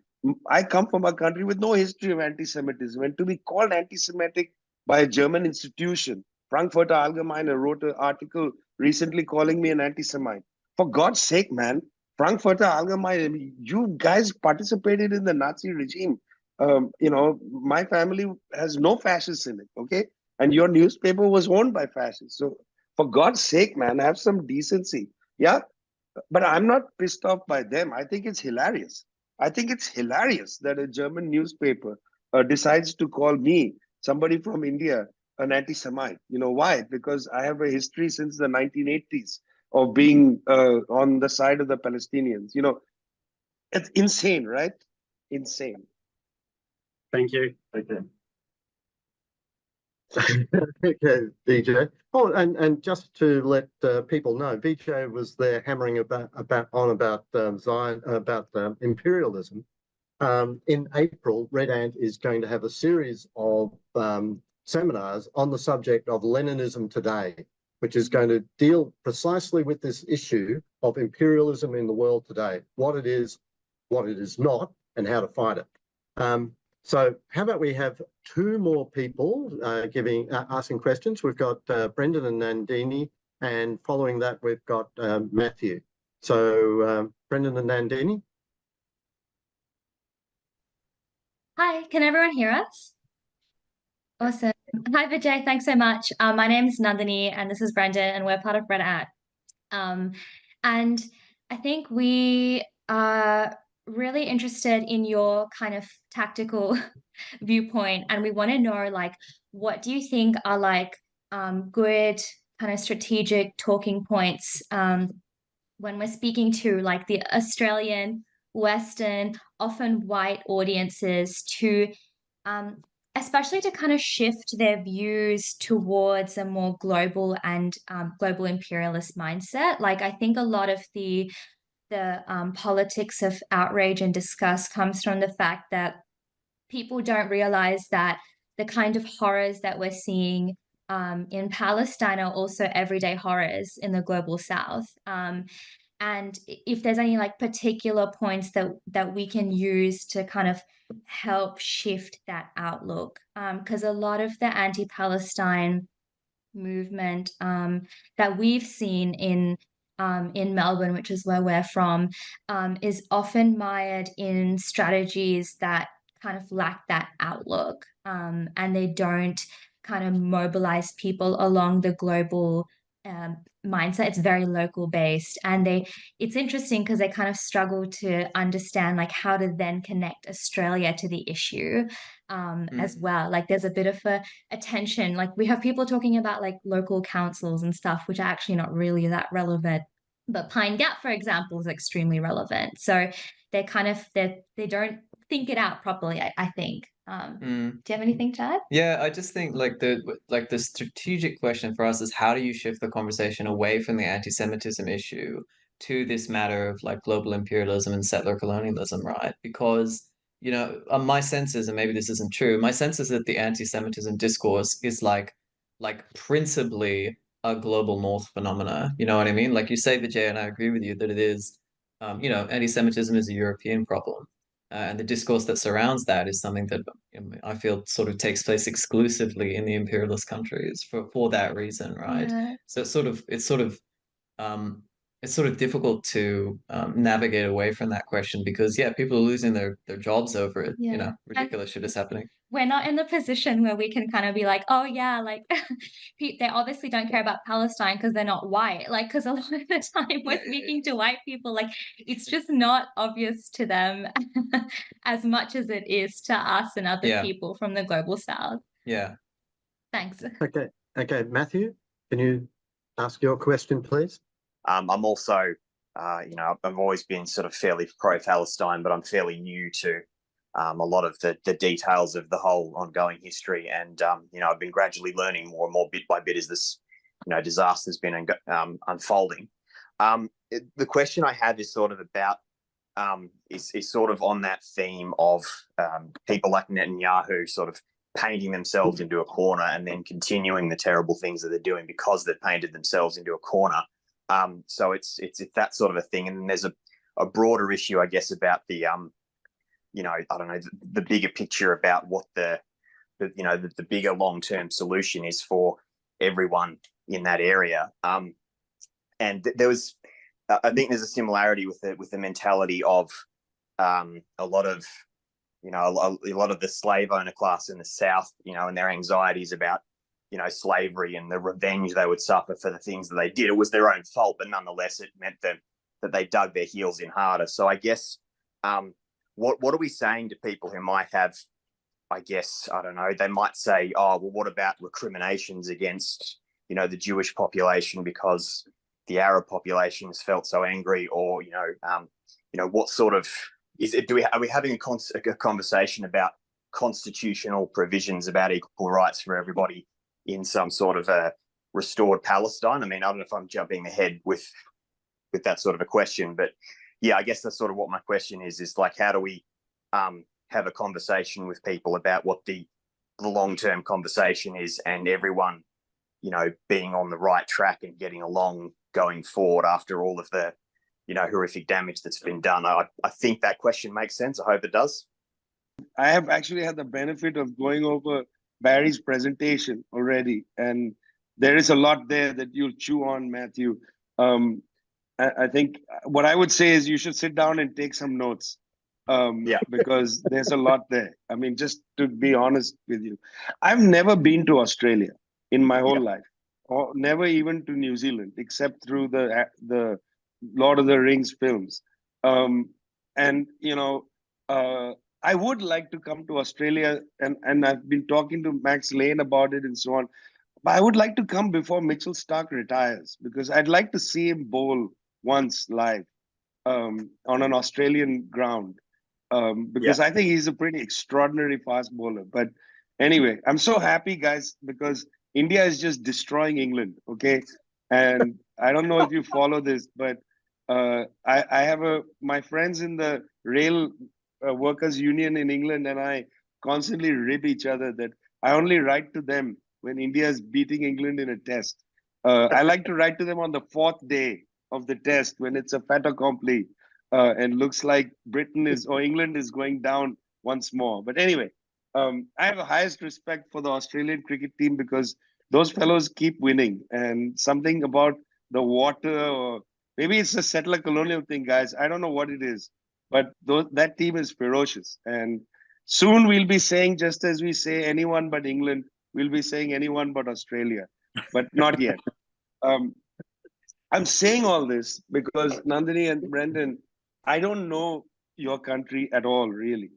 I come from a country with no history of anti-Semitism, and to be called anti-Semitic by a German institution, Frankfurter Allgemeine wrote an article recently calling me an anti-Semite. For God's sake, man, Frankfurter Allgemeine, you guys participated in the Nazi regime. My family has no fascists in it, okay? And your newspaper was owned by fascists. So for God's sake, man, have some decency. Yeah, but I'm not pissed off by them. I think it's hilarious. I think it's hilarious that a German newspaper decides to call me, somebody from India, an anti-Semite. Why? Because I have a history since the 1980s of being on the side of the Palestinians. It's insane, right? Insane. Thank you. Okay. Okay, Vijay. Oh, and just to let people know, Vijay was there hammering about Zion, about imperialism. In April, Red Ant is going to have a series of seminars on the subject of Leninism today, which is going to deal precisely with this issue of imperialism in the world today, what it is not, and how to fight it. So how about we have two more people asking questions. We've got Brendan and Nandini, and following that, we've got Matthew. So Brendan and Nandini. Hi, can everyone hear us? Awesome. Hi, Vijay. Thanks so much. My name is Nandini, and this is Brendan, and we're part of Red Ant. And I think we are really interested in your kind of tactical viewpoint, and we want to know, what do you think are good kind of strategic talking points when we're speaking to the Australian, Western, often white audiences to especially to kind of shift their views towards a more global and global imperialist mindset. I think a lot of the politics of outrage and disgust comes from the fact that people don't realize that the kind of horrors that we're seeing in Palestine are also everyday horrors in the global South. And if there's any particular points that we can use to kind of help shift that outlook, because a lot of the anti-Palestine movement that we've seen in Melbourne, which is where we're from, is often mired in strategies that kind of lack that outlook, and they don't kind of mobilize people along the global mindset. It's very local based, and it's interesting because they kind of struggle to understand like how to then connect Australia to the issue as well. Like there's a bit of a tension. Like we have people talking about like local councils and stuff, which are actually not really that relevant. But Pine Gap, for example, is extremely relevant. So they don't think it out properly, I think. Do you have anything to add? Yeah, I just think like the strategic question for us is how do you shift the conversation away from the anti-Semitism issue to this matter of like global imperialism and settler colonialism, right? Because, you know, my sense is, and maybe this isn't true, my sense is that the anti-Semitism discourse is like principally a global North phenomena. You know what I mean? Like you say, Vijay, and I agree with you that it is, you know, anti-Semitism is a European problem. And the discourse that surrounds that is something that I feel sort of takes place exclusively in the imperialist countries for that reason, right? Yeah. So um, it's sort of difficult to navigate away from that question because yeah, people are losing their jobs over it. You know, ridiculous shit is happening. We're not in the position where we can kind of be like, oh yeah, like they obviously don't care about Palestine because they're not white. Like, because a lot of the time we're speaking to white people, like it's just not obvious to them as much as it is to us and other people from the global south. Yeah. Thanks. Okay, Matthew, can you ask your question, please? I'm also, you know, I've always been sort of fairly pro-Palestine, but I'm fairly new to a lot of the details of the whole ongoing history. And, you know, I've been gradually learning more and more bit by bit as this, you know, disaster has been unfolding. The question I have is sort of about, is sort of on that theme of people like Netanyahu sort of painting themselves into a corner and then continuing the terrible things that they're doing because they've painted themselves into a corner. So it's that sort of a thing. And then there's a broader issue, I guess, about the, you know, I don't know, the bigger picture about what the bigger long-term solution is for everyone in that area. And there was, I think there's a similarity with the mentality of a lot of, you know, a lot of the slave owner class in the South, you know, and their anxieties about, you know, slavery and the revenge they would suffer for the things that they did. It was their own fault, but nonetheless, it meant that they dug their heels in harder. So I guess, what are we saying to people who might have, I guess, I don't know, they might say, oh, well, what about recriminations against, you know, the Jewish population because the Arab population has felt so angry, or, you know, what sort of, are we having a conversation about constitutional provisions about equal rights for everybody in some sort of a restored Palestine? I mean, I don't know if I'm jumping ahead with that sort of a question, but yeah, I guess that's sort of what my question is like, how do we have a conversation with people about what the long-term conversation is and everyone, you know, being on the right track and getting along going forward after all of the, you know, horrific damage that's been done? I think that question makes sense. I hope it does. I have actually had the benefit of going over Barry's presentation already, and there is a lot there that you'll chew on, Matthew. I think what I would say is you should sit down and take some notes, because there's a lot there. I mean, just to be honest with you, I've never been to Australia in my whole life, or never even to New Zealand, except through the Lord of the Rings films. And, you know, I would like to come to Australia, and I've been talking to Max Lane about it and so on. But I would like to come before Mitchell Stark retires, because I'd like to see him bowl once live on an Australian ground, because I think he's a pretty extraordinary fast bowler. But anyway, I'm so happy, guys, because India is just destroying England, okay? And I don't know if you follow this, but I have my friends in the rail workers union in England, and I constantly rib each other that I only write to them when India is beating England in a test. I like to write to them on the 4th day of the test when it's a fait accompli and looks like England is going down once more. But anyway, I have the highest respect for the Australian cricket team because those fellows keep winning, and something about the water, or maybe it's a settler colonial thing, guys. I don't know what it is, but that team is ferocious. And soon we'll be saying, just as we say anyone but England, we'll be saying anyone but Australia, but not yet. I'm saying all this because Nandini and Brendan, I don't know your country at all, really.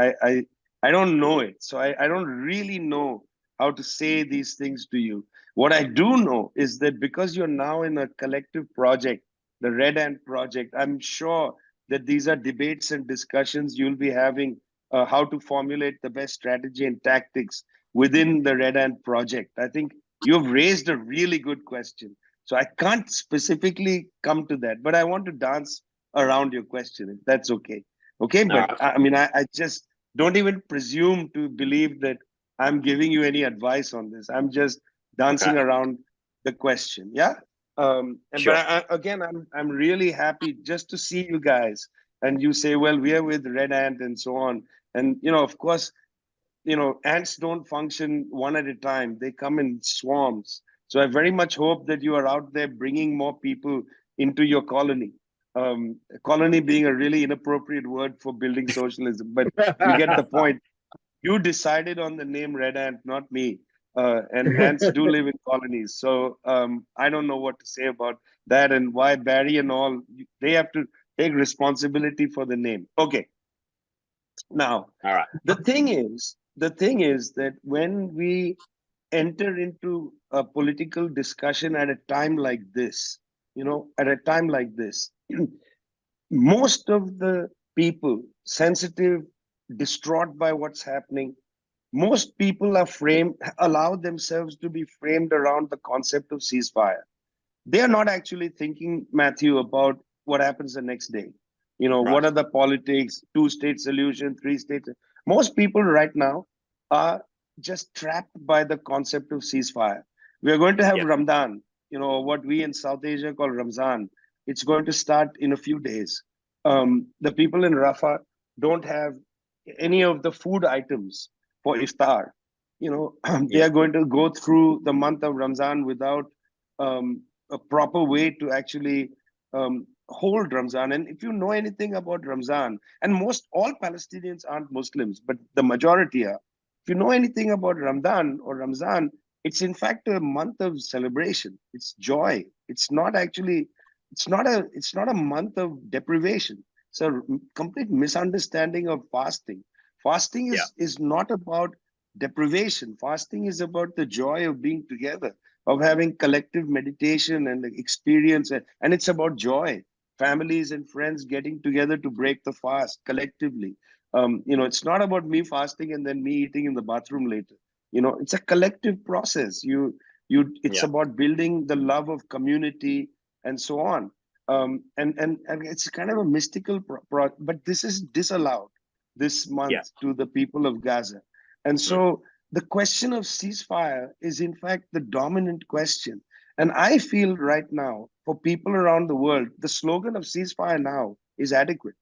I don't know it. So I don't really know how to say these things to you. What I do know is that because you're now in a collective project, the Red Ant project, I'm sure that these are debates and discussions you'll be having how to formulate the best strategy and tactics within the Red Ant project. I think you've raised a really good question. So I can't specifically come to that, but I want to dance around your question, if that's okay. Okay, but I mean, I just don't even presume to believe that I'm giving you any advice on this. I'm just dancing around the question. Yeah. Sure. But again, I'm really happy just to see you guys. And you say, well, we are with Red Ant and so on. And of course, ants don't function one at a time. They come in swarms. So I very much hope that you are out there bringing more people into your colony. Colony being a really inappropriate word for building socialism, but you get the point. You decided on the name Red Ant, not me. And ants do live in colonies. So I don't know what to say about that and why Barry and all, they have to take responsibility for the name. Okay. Now, All right. the thing is that when we enter into a political discussion at a time like this, most of the people sensitive, distraught by what's happening, most people allow themselves to be framed around the concept of ceasefire. They are not actually thinking, Matthew, about what happens the next day. What are the politics, 2-state solution, 3-state. Most people right now are just trapped by the concept of ceasefire. We are going to have Ramadan, what we in South Asia call Ramzan. It's going to start in a few days. The people in Rafah don't have any of the food items for iftar. They are going to go through the month of Ramzan without a proper way to actually hold Ramzan. And if you know anything about Ramzan, and all Palestinians aren't Muslims, but the majority are. If you know anything about Ramadan or Ramzan, it's in fact a month of celebration. It's joy. It's not a month of deprivation. It's a complete misunderstanding of fasting. Fasting is not about deprivation. Fasting is about the joy of being together, of having collective meditation and experience. And it's about joy, families and friends getting together to break the fast collectively. It's not about me fasting and then me eating in the bathroom later. It's a collective process. It's about building the love of community and so on. And it's kind of a mystical, but this is disallowed this month to the people of Gaza. And so the question of ceasefire is in fact the dominant question. And I feel right now, for people around the world, the slogan of ceasefire now is adequate.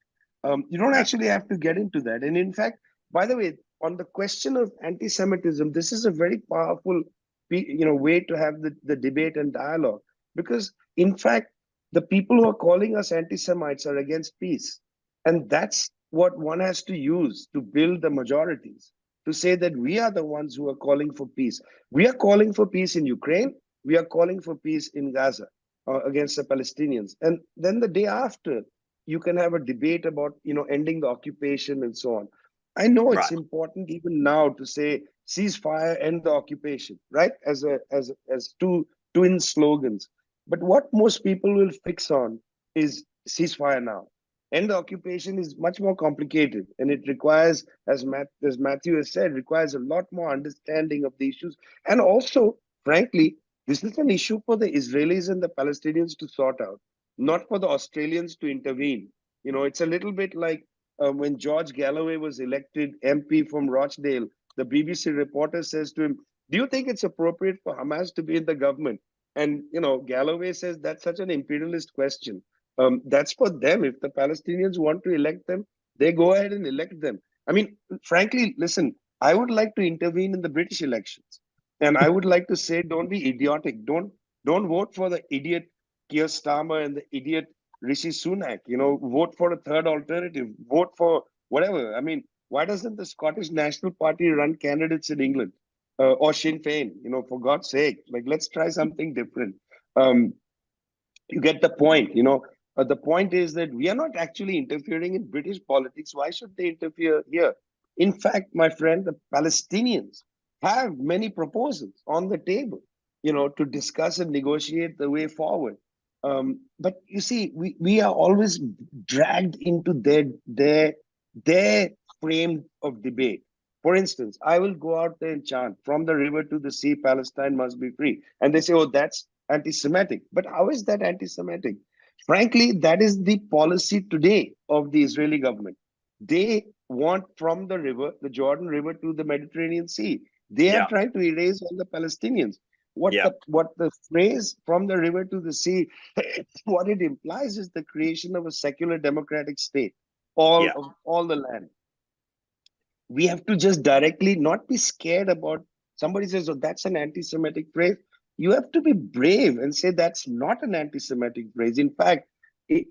You don't actually have to get into that. And in fact, by the way, on the question of anti-Semitism, this is a very powerful way to have the debate and dialogue. Because in fact, the people who are calling us anti-Semites are against peace. And that's what one has to use to build the majorities, to say that we are the ones who are calling for peace. We are calling for peace in Ukraine. We are calling for peace in Gaza against the Palestinians. And then the day after, you can have a debate about, ending the occupation and so on. I know it's important even now to say ceasefire, end the occupation, right? As two twin slogans. But what most people will fix on is ceasefire now. End the occupation is much more complicated, and it requires, as Matthew has said, requires a lot more understanding of the issues. And also, frankly, this is an issue for the Israelis and the Palestinians to sort out, not for the Australians to intervene. It's a little bit like when George Galloway was elected MP from Rochdale, the BBC reporter says to him, "Do you think it's appropriate for Hamas to be in the government?" And, Galloway says that's such an imperialist question. That's for them. If the Palestinians want to elect them, they go ahead and elect them. I mean, frankly, listen, I would like to intervene in the British elections. And I would like to say, don't be idiotic. Don't vote for the idiot Keir Starmer and the idiot Rishi Sunak. Vote for a third alternative. Vote for whatever. I mean, why doesn't the Scottish National Party run candidates in England? Or Sinn Féin, for God's sake, let's try something different. You get the point, the point is that we are not actually interfering in British politics. Why should they interfere here? In fact, my friend, the Palestinians have many proposals on the table, to discuss and negotiate the way forward. But you see, we are always dragged into their frame of debate. For instance, I will go out there and chant, from the river to the sea, Palestine must be free. And they say, oh, that's anti-Semitic. But how is that anti-Semitic? Frankly, that is the policy today of the Israeli government. They want from the river, the Jordan River, to the Mediterranean Sea. They are trying to erase all the Palestinians. What the phrase from the river to the sea, what it implies is the creation of a secular democratic state, all the land. We have to just directly not be scared about somebody says, oh, that's an anti-Semitic phrase. You have to be brave and say that's not an anti-Semitic phrase. In fact, it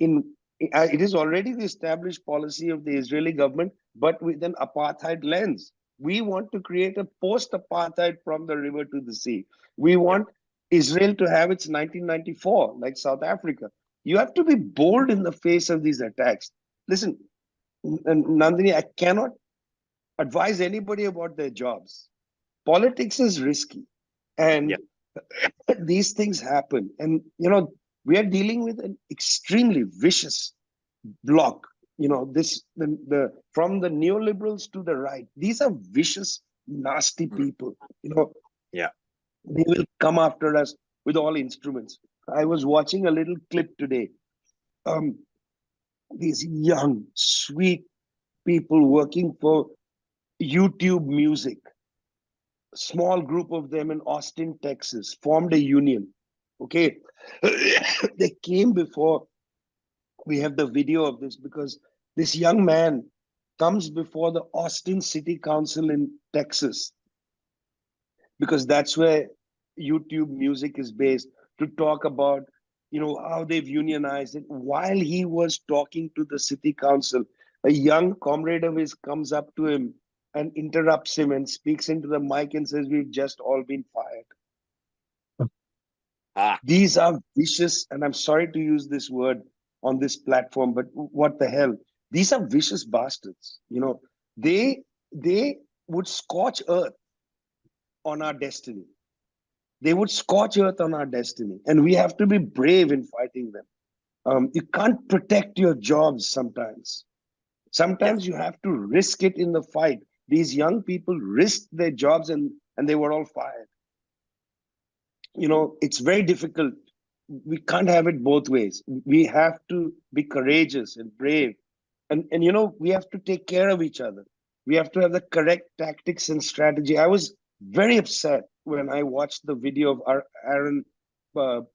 is already the established policy of the Israeli government, but with an apartheid lens. We want to create a post-apartheid from the river to the sea. We want Israel to have its 1994, like South Africa. You have to be bold in the face of these attacks. Listen, Nandini, I cannot advise anybody about their jobs. Politics is risky, and these things happen. And we are dealing with an extremely vicious bloc. From the neoliberals to the right, these are vicious, nasty people. They will come after us with all instruments. I was watching a little clip today. These young, sweet people working for YouTube Music, small group of them in Austin, Texas, formed a union. Okay. They came before. We have the video of this because this young man comes before the Austin City Council in Texas, because that's where YouTube Music is based, to talk about how they've unionized it. While he was talking to the city council, a young comrade of his comes up to him and interrupts him and speaks into the mic and says, we've just all been fired. These are vicious, and I'm sorry to use this word on this platform, but what the hell? These are vicious bastards. They would scorch earth on our destiny. They would scorch earth on our destiny, and we have to be brave in fighting them. You can't protect your jobs sometimes. Sometimes you have to risk it in the fight. These young people risked their jobs and they were all fired. It's very difficult. We can't have it both ways. We have to be courageous and brave. And we have to take care of each other. We have to have the correct tactics and strategy. I was very upset when I watched the video of Aaron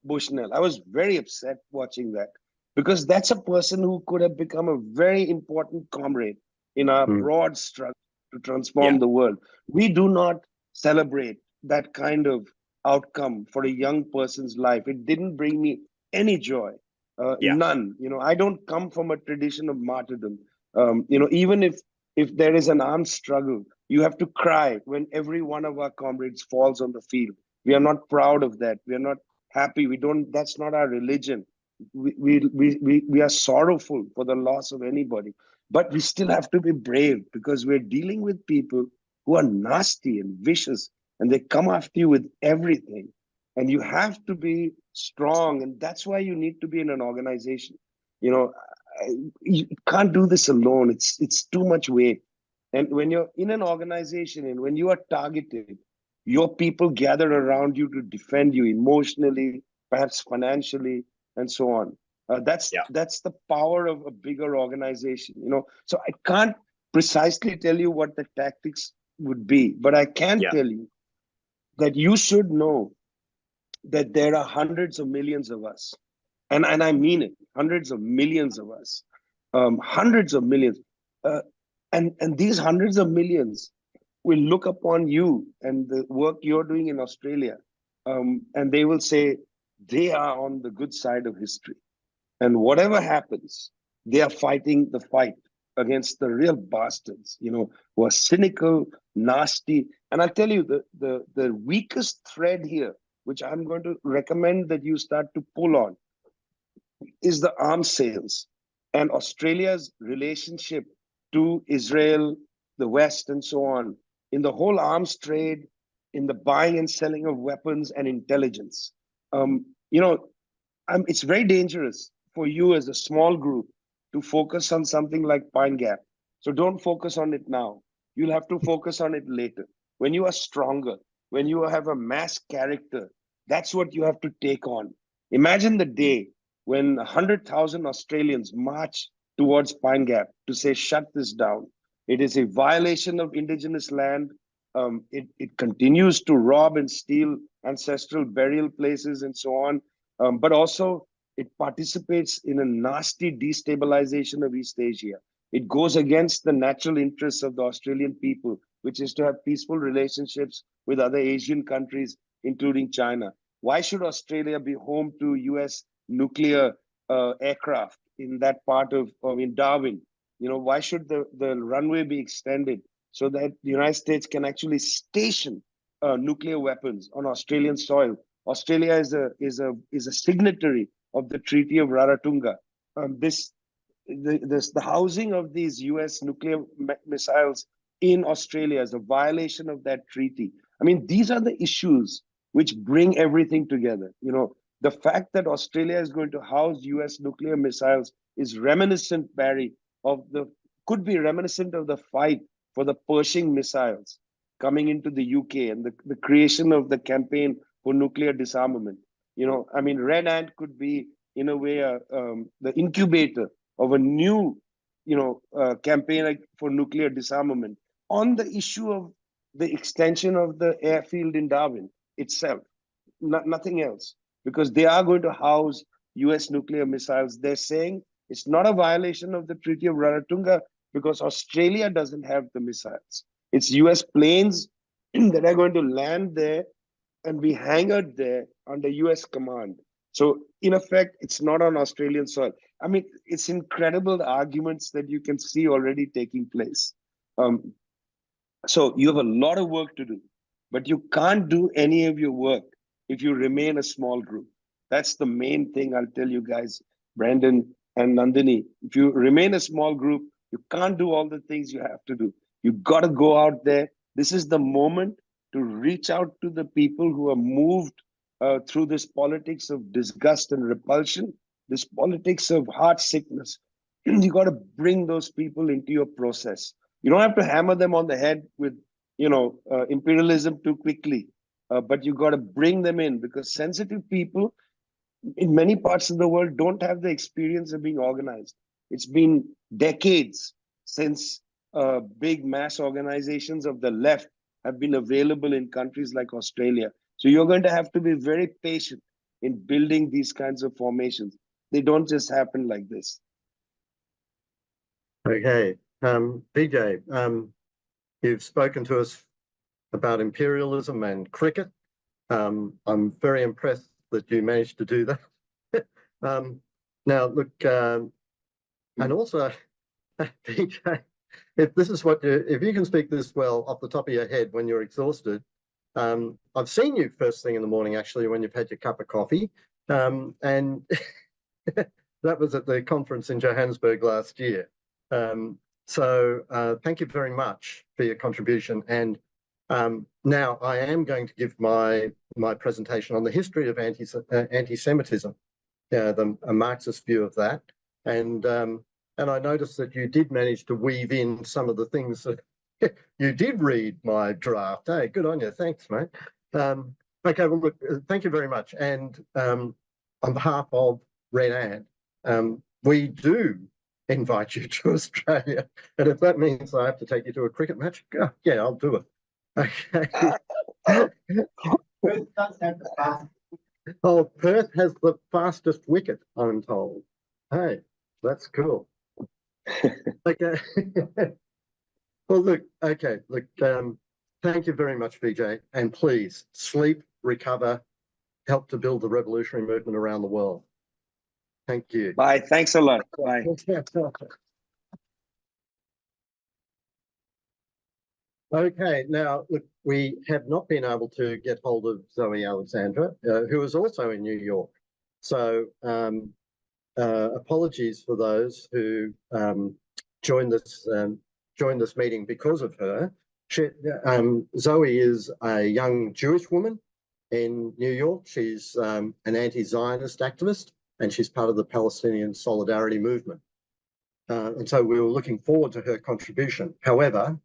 Bushnell. I was very upset watching that, because that's a person who could have become a very important comrade in our broad struggle to transform the world. We do not celebrate that kind of outcome for a young person's life. It didn't bring me any joy, none. I don't come from a tradition of martyrdom. Even if there is an armed struggle, you have to cry when every one of our comrades falls on the field. We are not proud of that. We are not happy. That's not our religion. We are sorrowful for the loss of anybody, but we still have to be brave, because we're dealing with people who are nasty and vicious, and they come after you with everything, and you have to be strong. And that's why you need to be in an organization. You can't do this alone. It's too much weight. And when you're in an organization and when you are targeted, your people gather around you to defend you emotionally, perhaps financially, and so on. That's the power of a bigger organization. So I can't precisely tell you what the tactics would be, but I can tell you that you should know that there are hundreds of millions of us, and I mean it, hundreds of millions of us, hundreds of millions, and these hundreds of millions will look upon you and the work you're doing in Australia, and they will say they are on the good side of history. And whatever happens, they are fighting the fight against the real bastards, who are cynical, nasty. And I'll tell you, the weakest thread here which I'm going to recommend that you start to pull on, is the arms sales and Australia's relationship to Israel, the West, and so on, in the whole arms trade, in the buying and selling of weapons and intelligence. You know, it's very dangerous for you as a small group to focus on something like Pine Gap. So don't focus on it now. You'll have to focus on it later. When you are stronger, when you have a mass character, that's what you have to take on. Imagine the day when 100,000 Australians march towards Pine Gap to say, shut this down. It is a violation of indigenous land. It continues to rob and steal ancestral burial places and so on. But also it participates in a nasty destabilization of East Asia. It goes against the natural interests of the Australian people, which is to have peaceful relationships with other Asian countries, including China. Why should Australia be home to US nuclear aircraft in that part of in Darwin? You know, why should the runway be extended so that the United States can actually station nuclear weapons on Australian soil? Australia is a signatory of the Treaty of Rarotonga. The housing of these US nuclear missiles in Australia is a violation of that treaty. I mean, these are the issues which bring everything together. You know, the fact that Australia is going to house US nuclear missiles is reminiscent, Barry, could be reminiscent of the fight for the Pershing missiles coming into the UK and the creation of the campaign for nuclear disarmament. You know, I mean, Red Ant could be, in a way, the incubator of a new, campaign for nuclear disarmament on the issue of the extension of the airfield in Darwin itself, nothing else, because they are going to house US nuclear missiles. They're saying it's not a violation of the Treaty of Rarotonga because Australia doesn't have the missiles. It's US planes that are going to land there and be hangared there under US command. So in effect, it's not on Australian soil. I mean, it's incredible the arguments that you can see already taking place. So you have a lot of work to do, but you can't do any of your work if you remain a small group. That's the main thing I'll tell you guys, Brandon and Nandini. If you remain a small group, you can't do all the things you have to do. You got to go out there. This is the moment to reach out to the people who are moved through this politics of disgust and repulsion, this politics of heart sickness. You got to bring those people into your process. You don't have to hammer them on the head with, imperialism too quickly, but you got to bring them in, because sensitive people in many parts of the world don't have the experience of being organized. It's been decades since big mass organizations of the left have been available in countries like Australia. So you're going to have to be very patient in building these kinds of formations. They don't just happen like this. Okay. Vijay, you've spoken to us about imperialism and cricket. I'm very impressed that you managed to do that. Now, look, and also, Vijay, if you can speak this well off the top of your head when you're exhausted, I've seen you first thing in the morning, actually, when you've had your cup of coffee, and that was at the conference in Johannesburg last year. So thank you very much for your contribution. And now I am going to give my presentation on the history of anti-Semitism, a Marxist view of that. And I noticed that you did manage to weave in some of the things that you did read my draft. Hey, good on you. Thanks, mate. Okay, well, look, thank you very much. And on behalf of Red Ant, we do invite you to Australia. And if that means I have to take you to a cricket match, yeah, I'll do it. Okay. Perth does have the fastest. Oh, Perth has the fastest wicket, I'm told. Hey, that's cool. Okay. Well, look, okay, look, thank you very much, Vijay. And please, sleep, recover, help to build the revolutionary movement around the world. Thank you. Bye. Thanks a lot. Bye. Okay, now look, we have not been able to get hold of Zoe Alexandra, who is also in New York. So apologies for those who joined this meeting because of her. Zoe is a young Jewish woman in New York. She's an anti-Zionist activist, and she's part of the Palestinian Solidarity Movement. And so we were looking forward to her contribution. However,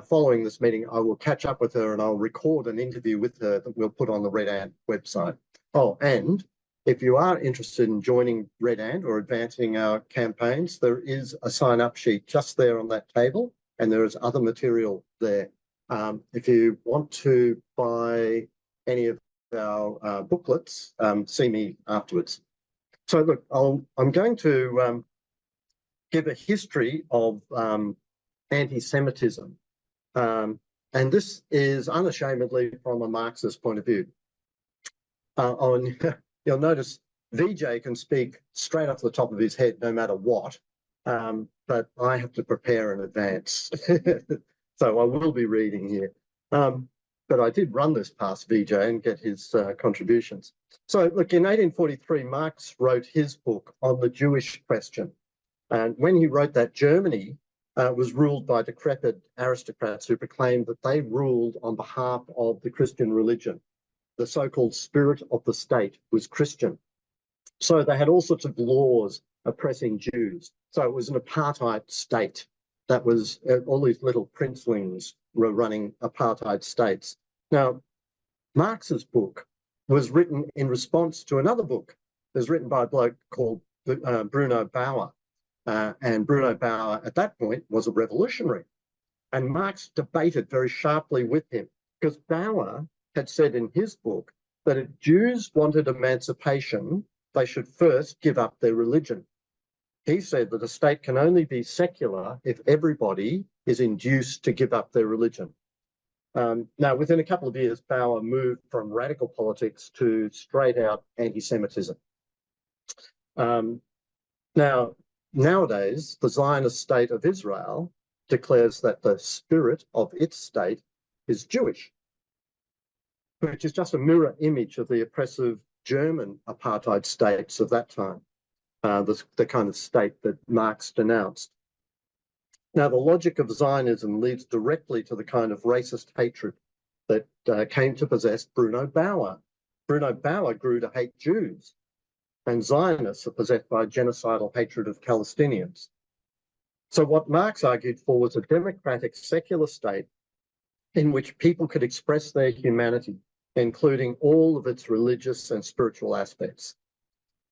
following this meeting, I will catch up with her and I'll record an interview with her that we'll put on the Red Ant website. Oh, and if you are interested in joining Red Ant or advancing our campaigns, there is a sign-up sheet just there on that table, and there is other material there. If you want to buy any of our booklets, see me afterwards. So look, I'm going to give a history of anti-Semitism. And this is unashamedly from a Marxist point of view. You'll notice Vijay can speak straight off the top of his head no matter what, but I have to prepare in advance. So I will be reading here. But I did run this past Vijay and get his contributions. So look, in 1843, Marx wrote his book on the Jewish question. And when he wrote that, Germany was ruled by decrepit aristocrats who proclaimed that they ruled on behalf of the Christian religion. The so-called spirit of the state was Christian. So they had all sorts of laws oppressing Jews. So it was an apartheid state. That was all these little princelings were running apartheid states. Now, Marx's book was written in response to another book. It was written by a bloke called Bruno Bauer. And Bruno Bauer at that point was a revolutionary. And Marx debated very sharply with him because Bauer had said in his book that if Jews wanted emancipation, they should first give up their religion. He said that a state can only be secular if everybody is induced to give up their religion. Now, within a couple of years, Bauer moved from radical politics to straight out anti-Semitism. Now, nowadays, the Zionist state of Israel declares that the spirit of its state is Jewish, which is just a mirror image of the oppressive German apartheid states of that time, the kind of state that Marx denounced. Now, the logic of Zionism leads directly to the kind of racist hatred that came to possess Bruno Bauer. Bruno Bauer grew to hate Jews, and Zionists are possessed by a genocidal hatred of Palestinians. So what Marx argued for was a democratic secular state in which people could express their humanity, including all of its religious and spiritual aspects.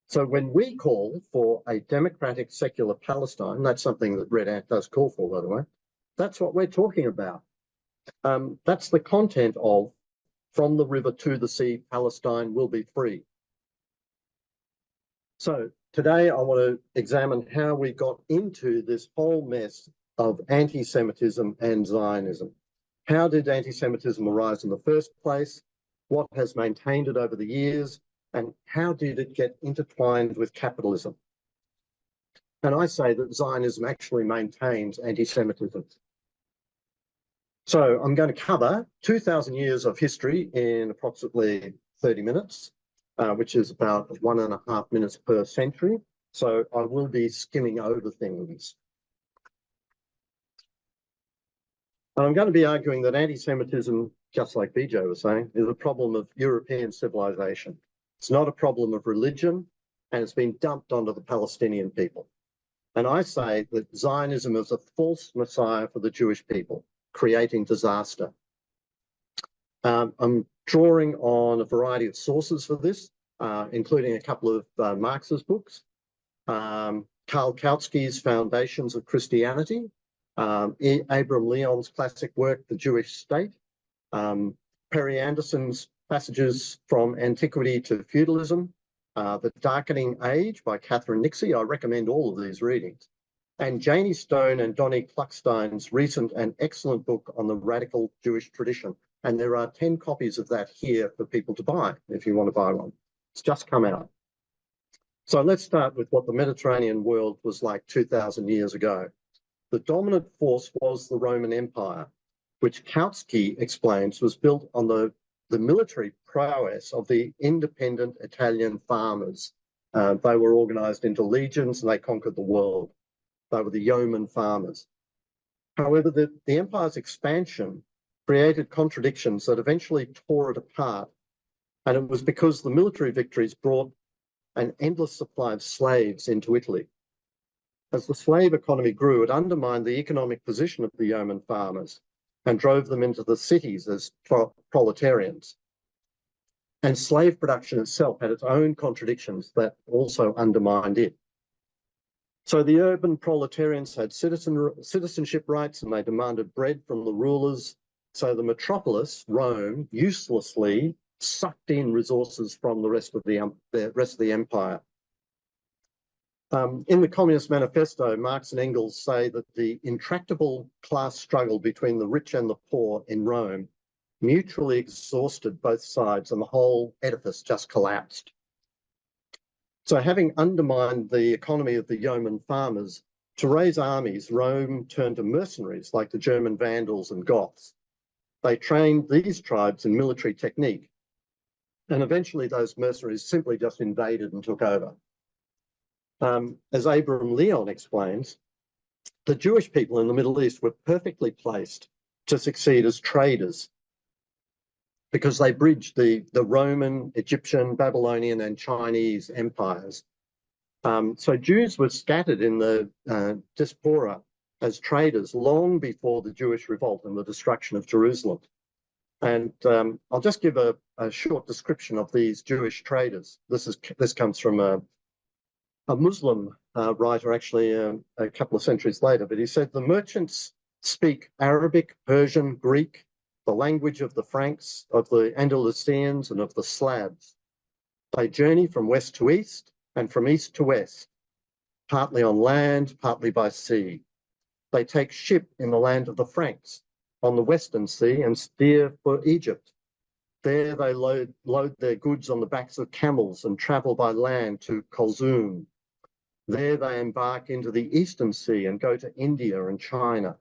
So when we call for a democratic secular Palestine, that's something that Red Ant does call for, by the way, that's what we're talking about. That's the content of "From the river to the sea, Palestine will be free." So today I want to examine how we got into this whole mess of anti-Semitism and Zionism. How did anti-Semitism arise in the first place? What has maintained it over the years? And how did it get intertwined with capitalism? And I say that Zionism actually maintains anti-Semitism. So I'm going to cover 2,000 years of history in approximately 30 minutes, which is about 1.5 minutes per century. So I will be skimming over things. And I'm going to be arguing that anti-Semitism, just like Vijay was saying, is a problem of European civilization. It's not a problem of religion, and it's been dumped onto the Palestinian people. And I say that Zionism is a false messiah for the Jewish people, creating disaster. I'm drawing on a variety of sources for this, including a couple of Marx's books, Karl Kautsky's Foundations of Christianity, Abraham Leon's classic work, The Jewish State, Perry Anderson's Passages from Antiquity to Feudalism, The Darkening Age by Catherine Nixie. I recommend all of these readings. And Janie Stone and Donnie Kluckstein's recent and excellent book on the radical Jewish tradition. And there are 10 copies of that here for people to buy if you want to buy one. It's just come out. So let's start with what the Mediterranean world was like 2,000 years ago. The dominant force was the Roman Empire, which Kautsky explains was built on the military prowess of the independent Italian farmers. They were organized into legions and they conquered the world. They were the yeoman farmers. However, the empire's expansion created contradictions that eventually tore it apart. And it was because the military victories brought an endless supply of slaves into Italy. As the slave economy grew, it undermined the economic position of the yeoman farmers and drove them into the cities as proletarians. And slave production itself had its own contradictions that also undermined it. So the urban proletarians had citizenship rights and they demanded bread from the rulers. So the metropolis, Rome, uselessly sucked in resources from the rest of the empire. In the Communist Manifesto, Marx and Engels say that the intractable class struggle between the rich and the poor in Rome mutually exhausted both sides and the whole edifice just collapsed. So having undermined the economy of the yeoman farmers, to raise armies, Rome turned to mercenaries like the German Vandals and Goths. They trained these tribes in military technique, and eventually those mercenaries simply just invaded and took over. As Abraham Leon explains, the Jewish people in the Middle East were perfectly placed to succeed as traders because they bridged the Roman, Egyptian, Babylonian, and Chinese empires. So Jews were scattered in the diaspora as traders long before the Jewish revolt and the destruction of Jerusalem. And I'll just give a short description of these Jewish traders. This comes from a Muslim writer, actually a couple of centuries later, but he said the merchants speak Arabic, Persian, Greek, the language of the Franks, of the Andalusians, and of the Slavs. They journey from west to east and from east to west, partly on land, partly by sea. They take ship in the land of the Franks on the western sea and steer for Egypt. There they load their goods on the backs of camels and travel by land to Kulzum. There they embark into the eastern sea and go to India and China.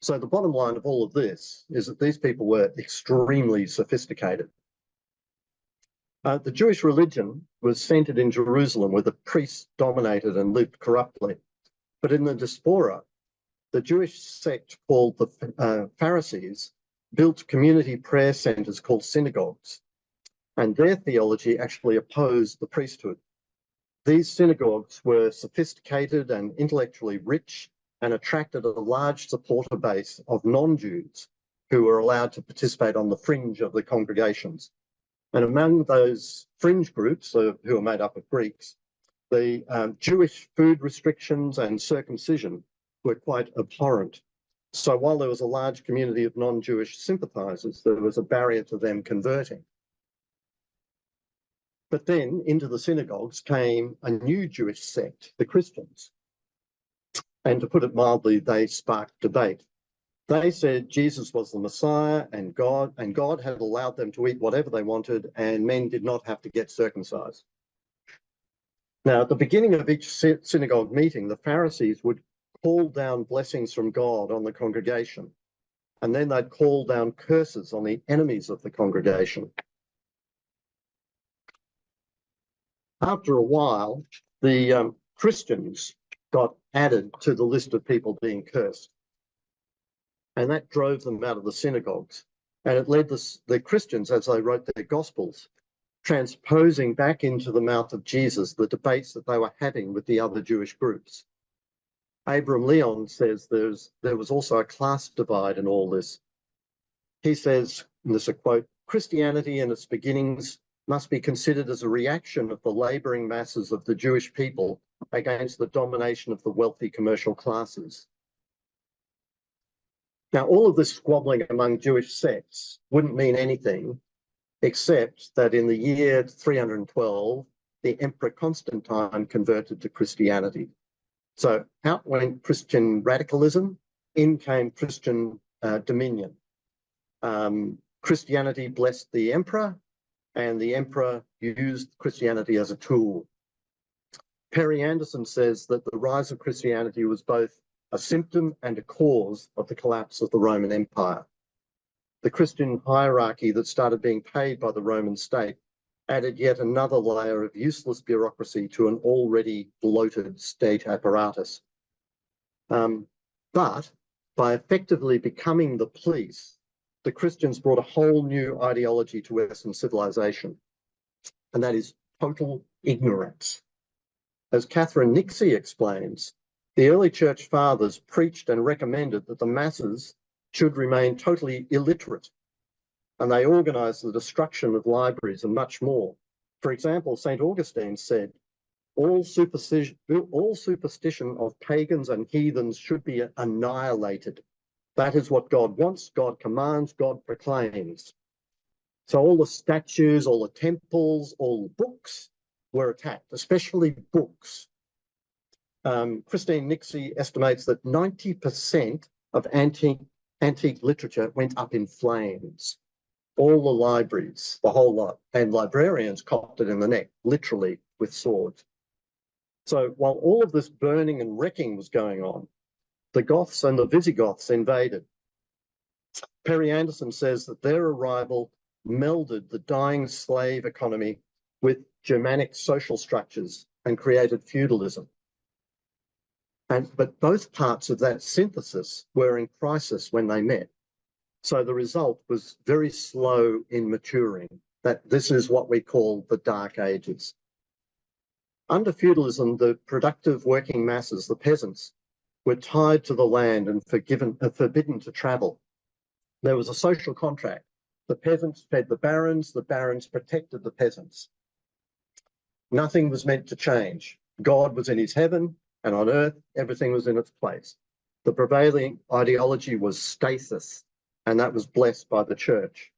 So the bottom line of all of this is that these people were extremely sophisticated. The Jewish religion was centered in Jerusalem, where the priests dominated and lived corruptly. But in the diaspora, the Jewish sect called the Pharisees built community prayer centers called synagogues, and their theology actually opposed the priesthood. These synagogues were sophisticated and intellectually rich and attracted a large supporter base of non-Jews who were allowed to participate on the fringe of the congregations. And among those fringe groups, who are made up of Greeks, the Jewish food restrictions and circumcision were quite abhorrent. So while there was a large community of non-Jewish sympathizers, there was a barrier to them converting. But then into the synagogues came a new Jewish sect, the Christians. And to put it mildly, they sparked debate. They said Jesus was the Messiah and God had allowed them to eat whatever they wanted and men did not have to get circumcised. Now, at the beginning of each synagogue meeting, the Pharisees would call down blessings from God on the congregation, and then they'd call down curses on the enemies of the congregation. After a while, the Christians got added to the list of people being cursed. And that drove them out of the synagogues. And it led the Christians, as they wrote their Gospels, transposing back into the mouth of Jesus the debates that they were having with the other Jewish groups. Abraham Leon says there was also a class divide in all this. He says, and this is a quote, Christianity in its beginnings must be considered as a reaction of the labouring masses of the Jewish people against the domination of the wealthy commercial classes. Now, all of this squabbling among Jewish sects wouldn't mean anything except that in the year 312, the Emperor Constantine converted to Christianity. So out went Christian radicalism, in came Christian dominion. Christianity blessed the emperor, and the emperor used Christianity as a tool. Perry Anderson says that the rise of Christianity was both a symptom and a cause of the collapse of the Roman Empire. The Christian hierarchy that started being paid by the Roman state added yet another layer of useless bureaucracy to an already bloated state apparatus. But by effectively becoming the police, the Christians brought a whole new ideology to Western civilization, and that is total ignorance. As Catherine Nixie explains, the early church fathers preached and recommended that the masses should remain totally illiterate, and they organized the destruction of libraries and much more. For example, St. Augustine said, all superstition of pagans and heathens should be annihilated. That is what God wants, God commands, God proclaims. So all the statues, all the temples, all the books were attacked, especially books. Christine Nixie estimates that 90% of antique literature went up in flames. All the libraries, the whole lot, and librarians copped it in the neck, literally with swords. So while all of this burning and wrecking was going on, the Goths and the Visigoths invaded. Perry Anderson says that their arrival melded the dying slave economy with Germanic social structures and created feudalism. But both parts of that synthesis were in crisis when they met. So the result was very slow in maturing. That this is what we call the Dark Ages. Under feudalism, the productive working masses, the peasants, were tied to the land and forbidden to travel. There was a social contract. The peasants fed the barons protected the peasants. Nothing was meant to change. God was in his heaven, and on earth, everything was in its place. The prevailing ideology was stasis, and that was blessed by the church.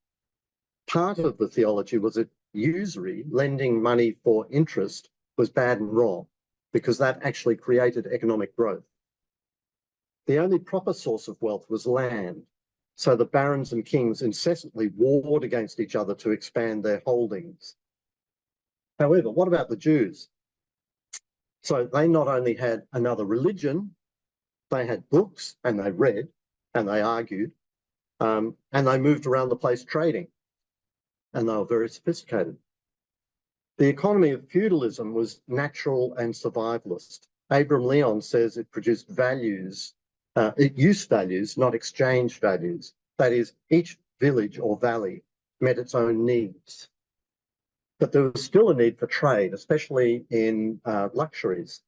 Part of the theology was that usury, lending money for interest, was bad and wrong, because that actually created economic growth. The only proper source of wealth was land, so the barons and kings incessantly warred against each other to expand their holdings. However, what about the Jews? So they not only had another religion, they had books, and they read, and they argued, and they moved around the place trading, and they were very sophisticated. The economy of feudalism was natural and survivalist. Abram Leon says it produced values, use values, not exchange values. That is, each village or valley met its own needs. But there was still a need for trade, especially in luxuries.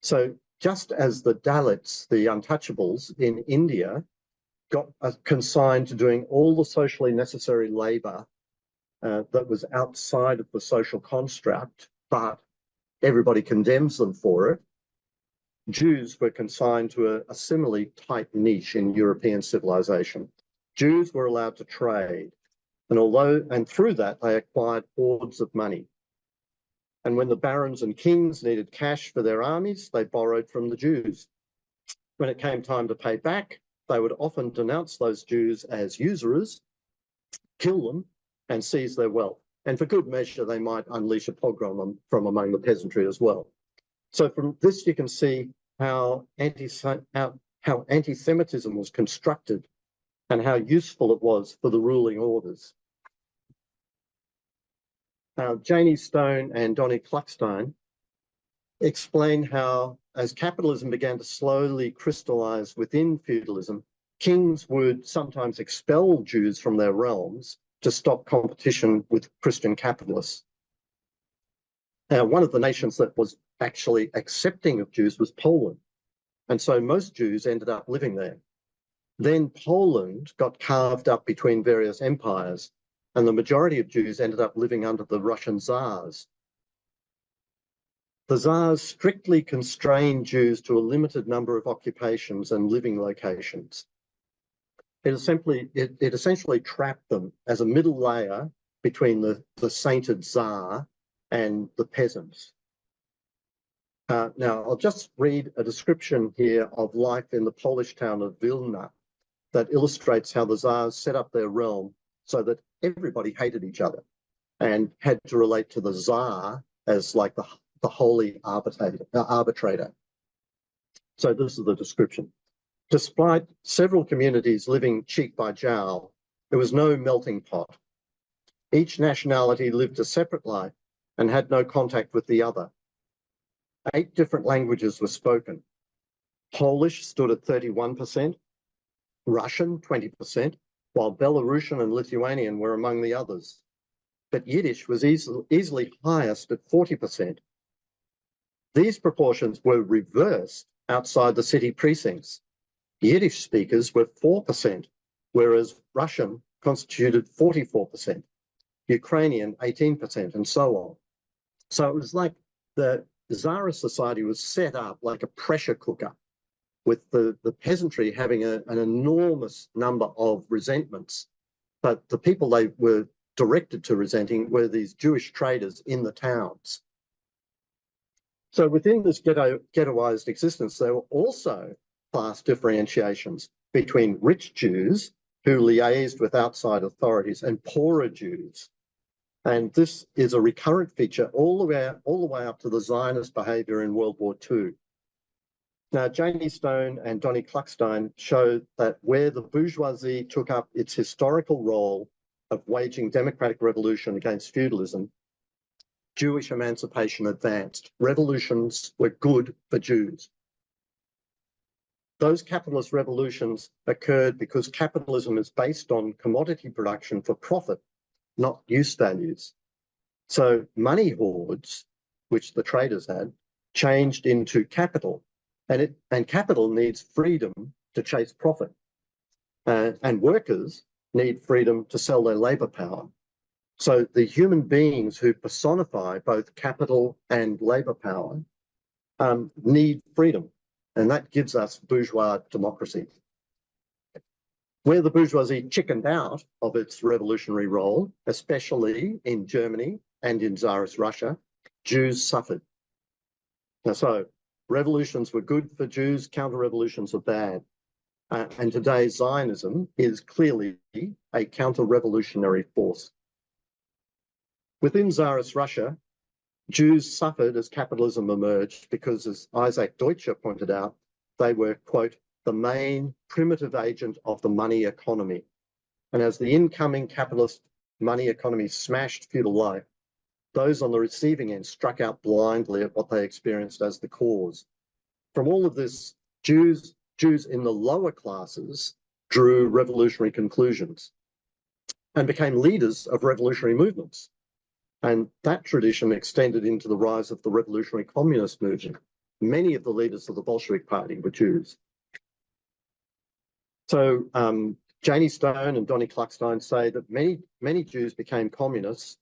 So just as the Dalits, the untouchables in India, got consigned to doing all the socially necessary labour that was outside of the social construct, but everybody condemns them for it, Jews were consigned to a similarly tight niche in European civilization. Jews were allowed to trade, and through that they acquired hoards of money. And when the barons and kings needed cash for their armies, they borrowed from the Jews. When it came time to pay back, they would often denounce those Jews as usurers, kill them, and seize their wealth. And for good measure, they might unleash a pogrom from among the peasantry as well. So from this, you can see how anti-Semitism was constructed and how useful it was for the ruling orders. Janie Stone and Donnie Kluckstein explain how, as capitalism began to slowly crystallize within feudalism, kings would sometimes expel Jews from their realms to stop competition with Christian capitalists. One of the nations that was actually accepting of Jews was Poland. And so most Jews ended up living there. Then Poland got carved up between various empires, and the majority of Jews ended up living under the Russian Tsars. The Tsars strictly constrained Jews to a limited number of occupations and living locations. It essentially trapped them as a middle layer between the sainted Tsar and the peasants. Now, I'll just read a description here of life in the Polish town of Vilna that illustrates how the Tsars set up their realm so that everybody hated each other and had to relate to the Tsar as like the holy arbitrator. So this is the description. Despite several communities living cheek by jowl, there was no melting pot. Each nationality lived a separate life and had no contact with the other. 8 different languages were spoken. Polish stood at 31%, Russian 20%, while Belarusian and Lithuanian were among the others. But Yiddish was easily highest at 40%. These proportions were reversed outside the city precincts. Yiddish speakers were 4%, whereas Russian constituted 44%, Ukrainian 18%, and so on. So it was like the Tsarist society was set up like a pressure cooker, with the peasantry having an enormous number of resentments. But the people they were directed to resenting were these Jewish traders in the towns. So within this ghettoized existence, there were also class differentiations between rich Jews who liaised with outside authorities and poorer Jews. And this is a recurrent feature all the way up to the Zionist behaviour in World War II. Now, Janie Stone and Donnie Kluckstein show that where the bourgeoisie took up its historical role of waging democratic revolution against feudalism, Jewish emancipation advanced. Revolutions were good for Jews. Those capitalist revolutions occurred because capitalism is based on commodity production for profit, not use values. So money hoards, which the traders had, changed into capital, and capital needs freedom to chase profit. And workers need freedom to sell their labor power. So the human beings who personify both capital and labor power need freedom, and that gives us bourgeois democracy. Where the bourgeoisie chickened out of its revolutionary role, especially in Germany and in Tsarist Russia, Jews suffered. Now, so revolutions were good for Jews, counter-revolutions were bad. And today Zionism is clearly a counter-revolutionary force. Within Tsarist Russia, Jews suffered as capitalism emerged because, as Isaac Deutscher pointed out, they were, quote, the main primitive agent of the money economy. And as the incoming capitalist money economy smashed feudal life, those on the receiving end struck out blindly at what they experienced as the cause. From all of this, Jews in the lower classes drew revolutionary conclusions and became leaders of revolutionary movements. And that tradition extended into the rise of the revolutionary communist movement. Many of the leaders of the Bolshevik Party were Jews. So Janie Stone and Donnie Kluckstein say that many Jews became communists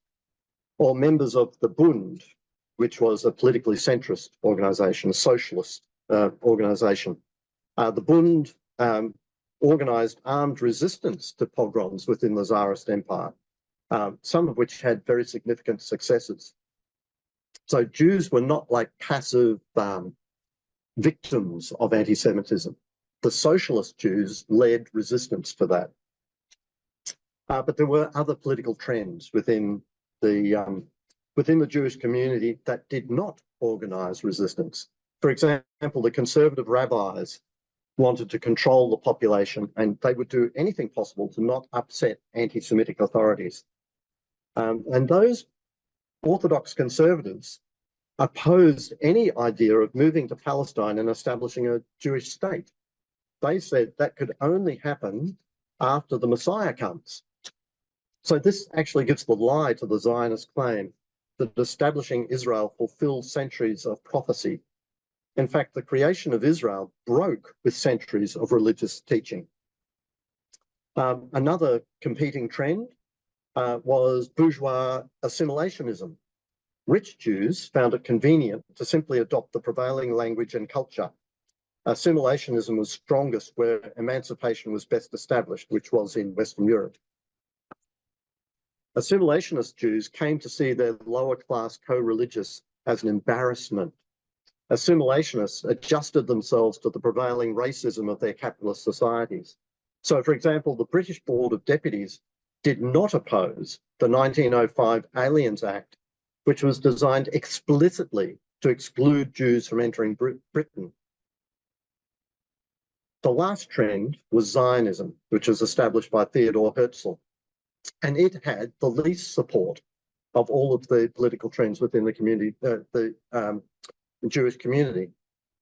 or members of the Bund, which was a politically centrist organisation, a socialist organisation. The Bund organised armed resistance to pogroms within the Tsarist Empire, some of which had very significant successes. So Jews were not like passive victims of anti-Semitism. The socialist Jews led resistance to that. But there were other political trends within the Jewish community that did not organise resistance. For example, the conservative rabbis wanted to control the population, and they would do anything possible to not upset anti-Semitic authorities. And those Orthodox conservatives opposed any idea of moving to Palestine and establishing a Jewish state. They said that could only happen after the Messiah comes. So this actually gives the lie to the Zionist claim that establishing Israel fulfilled centuries of prophecy. In fact, the creation of Israel broke with centuries of religious teaching. Another competing trend was bourgeois assimilationism. Rich Jews found it convenient to simply adopt the prevailing language and culture. Assimilationism was strongest where emancipation was best established, which was in Western Europe. Assimilationist Jews came to see their lower class co-religious as an embarrassment. Assimilationists adjusted themselves to the prevailing racism of their capitalist societies. So, for example, the British Board of Deputies did not oppose the 1905 Aliens Act, which was designed explicitly to exclude Jews from entering Britain. The last trend was Zionism, which was established by Theodor Herzl, and it had the least support of all of the political trends within the community, the Jewish community.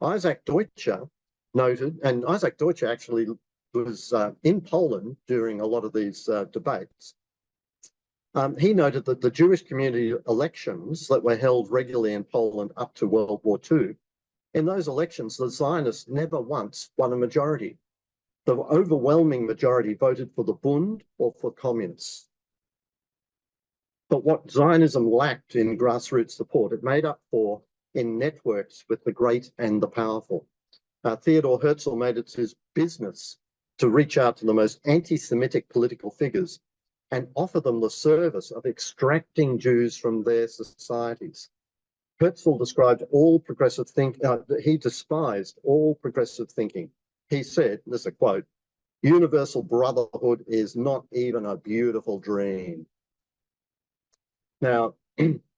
Isaac Deutscher noted, and Isaac Deutscher actually was in Poland during a lot of these debates. He noted that the Jewish community elections that were held regularly in Poland up to World War II, in those elections, the Zionists never once won a majority. The overwhelming majority voted for the Bund or for communists. But what Zionism lacked in grassroots support, it made up for in networks with the great and the powerful. Theodor Herzl made it his business to reach out to the most anti-Semitic political figures and offer them the service of extracting Jews from their societies. Herzl described all progressive thinking, he despised all progressive thinking. He said, this is a quote, "Universal brotherhood is not even a beautiful dream." Now,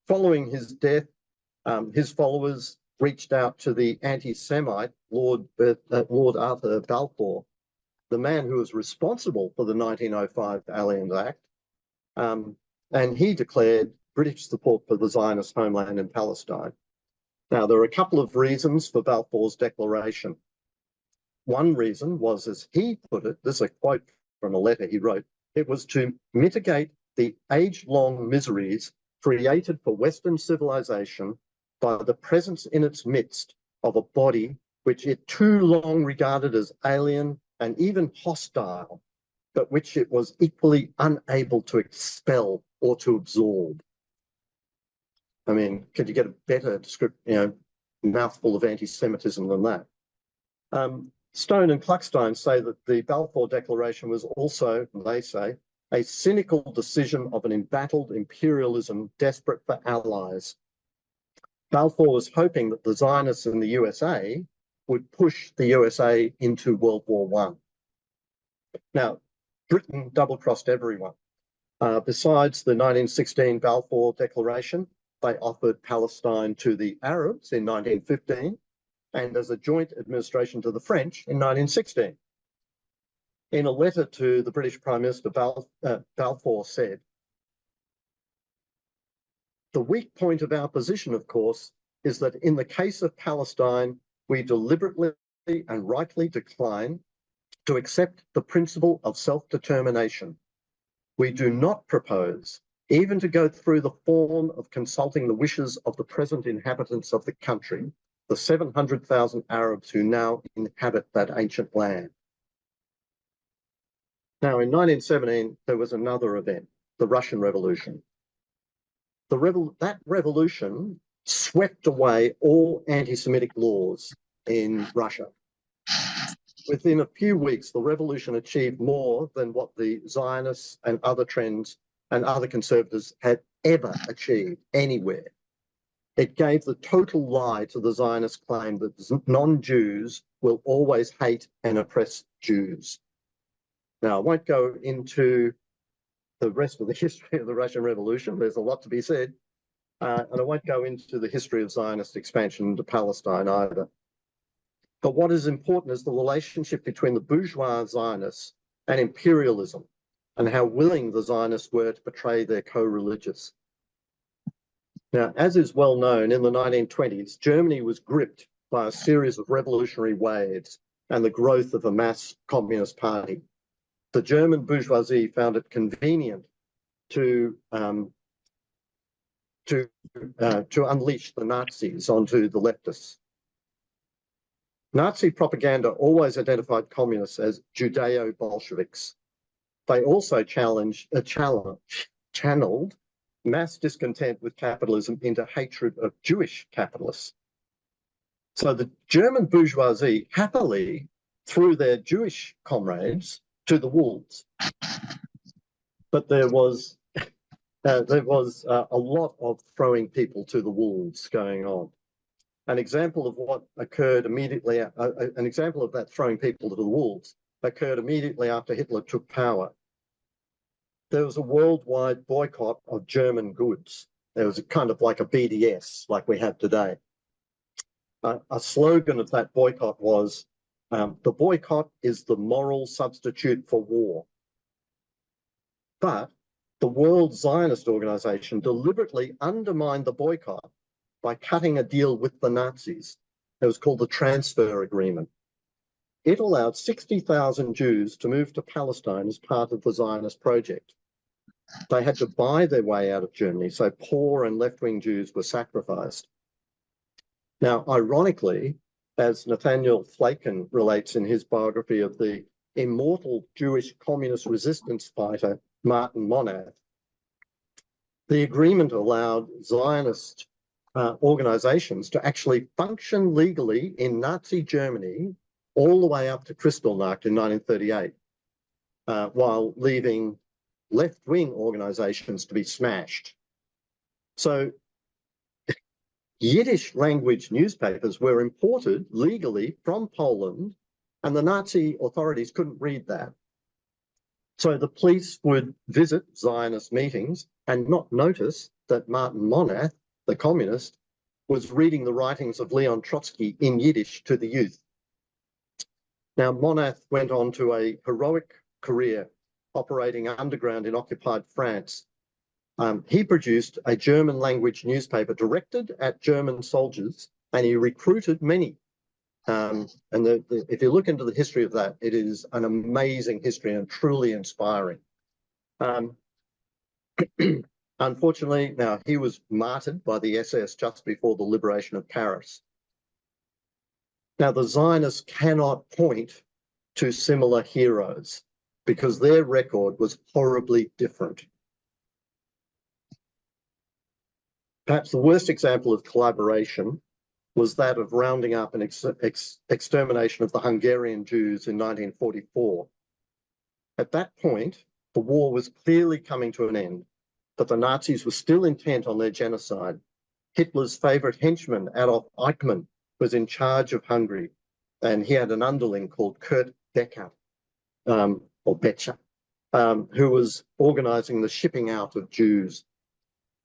following his death, his followers reached out to the anti-Semite Lord Arthur Balfour, the man who was responsible for the 1905 Alliance Act, and he declared British support for the Zionist homeland in Palestine. Now, there are a couple of reasons for Balfour's declaration. One reason was, as he put it, this is a quote from a letter he wrote, it was to mitigate the age-long miseries created for Western civilization by the presence in its midst of a body which it too long regarded as alien and even hostile, but which it was equally unable to expel or to absorb. I mean, could you get a better description, mouthful of anti-Semitism than that? Stone and Kluckstein say that the Balfour Declaration was also, they say, a cynical decision of an embattled imperialism desperate for allies. Balfour was hoping that the Zionists in the USA would push the USA into World War I. Now, Britain double-crossed everyone. Besides the 1916 Balfour Declaration, they offered Palestine to the Arabs in 1915 and as a joint administration to the French in 1916. In a letter to the British Prime Minister, Balfour said, "The weak point of our position, of course, is that in the case of Palestine, we deliberately and rightly decline to accept the principle of self-determination. We do not propose even to go through the form of consulting the wishes of the present inhabitants of the country, the 700,000 Arabs who now inhabit that ancient land." Now, in 1917, there was another event, the Russian Revolution. That revolution swept away all anti-Semitic laws in Russia. Within a few weeks, the revolution achieved more than what the Zionists and other trends and other conservatives had ever achieved anywhere. It gave the total lie to the Zionist claim that non-Jews will always hate and oppress Jews. Now, I won't go into the rest of the history of the Russian Revolution. There's a lot to be said. And I won't go into the history of Zionist expansion into Palestine either. But what is important is the relationship between the bourgeois Zionists and imperialism and how willing the Zionists were to betray their co-religious. Now, as is well known, in the 1920s, Germany was gripped by a series of revolutionary waves and the growth of a mass communist party. The German bourgeoisie found it convenient to unleash the Nazis onto the leftists. Nazi propaganda always identified communists as Judeo-Bolsheviks. They also channeled mass discontent with capitalism into hatred of Jewish capitalists. So the German bourgeoisie happily threw their Jewish comrades to the wolves. But there was a lot of throwing people to the wolves going on. An example of what occurred immediately, an example of that throwing people to the wolves occurred immediately after Hitler took power. There was a worldwide boycott of German goods. There was a kind of like a BDS, like we have today. A slogan of that boycott was, The boycott is the moral substitute for war. But the World Zionist Organization deliberately undermined the boycott by cutting a deal with the Nazis. It was called the Transfer Agreement. It allowed 60,000 Jews to move to Palestine as part of the Zionist project. They had to buy their way out of Germany, so poor and left-wing Jews were sacrificed. Now, ironically, as Nathaniel Flaken relates in his biography of the immortal Jewish communist resistance fighter, Martin Monath, the agreement allowed Zionist organizations to actually function legally in Nazi Germany all the way up to Kristallnacht in 1938, while leaving left-wing organizations to be smashed. So Yiddish language newspapers were imported legally from Poland, and the Nazi authorities couldn't read that. So the police would visit Zionist meetings and not notice that Martin Monath, the communist, was reading the writings of Leon Trotsky in Yiddish to the youth. Now, Monath went on to a heroic career operating underground in occupied France. He produced a German language newspaper directed at German soldiers, and he recruited many. If you look into the history of that, it is an amazing history and truly inspiring. Unfortunately, now he was martyred by the SS just before the liberation of Paris. Now, the Zionists cannot point to similar heroes because their record was horribly different. Perhaps the worst example of collaboration was that of rounding up an extermination of the Hungarian Jews in 1944. At that point, the war was clearly coming to an end, but the Nazis were still intent on their genocide. Hitler's favourite henchman, Adolf Eichmann, was in charge of Hungary, and he had an underling called Kurt Becker, or Becher, who was organising the shipping out of Jews.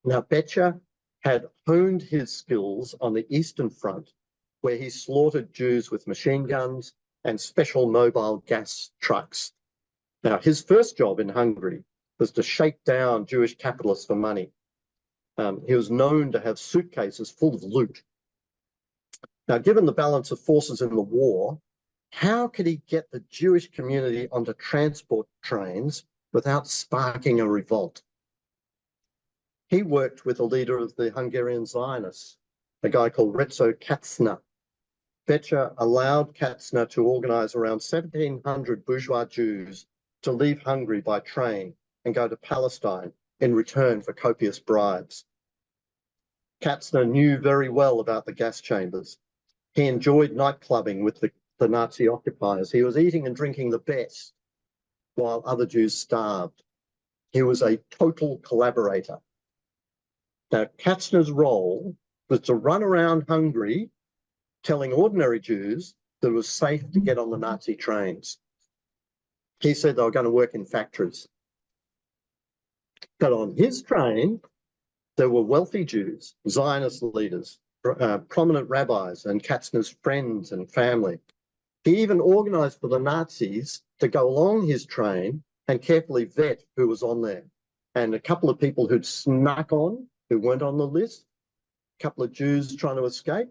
Now, Becher had honed his skills on the Eastern Front, where he slaughtered Jews with machine guns and special mobile gas trucks. Now, his first job in Hungary was to shake down Jewish capitalists for money. He was known to have suitcases full of loot. Now, given the balance of forces in the war, how could he get the Jewish community onto transport trains without sparking a revolt? He worked with a leader of the Hungarian Zionists, a guy called Retzo Kaczner. Becher allowed Kaczner to organize around 1,700 bourgeois Jews to leave Hungary by train and go to Palestine in return for copious bribes. Kaczner knew very well about the gas chambers. He enjoyed night clubbing with the Nazi occupiers. He was eating and drinking the best while other Jews starved. He was a total collaborator. Now, Kaczner's role was to run around Hungary telling ordinary Jews that it was safe to get on the Nazi trains. He said they were going to work in factories. But on his train, there were wealthy Jews, Zionist leaders, prominent rabbis, and Kaczner's friends and family. He even organised for the Nazis to go along his train and carefully vet who was on there. And a couple of people who'd snuck on, who weren't on the list, a couple of Jews trying to escape.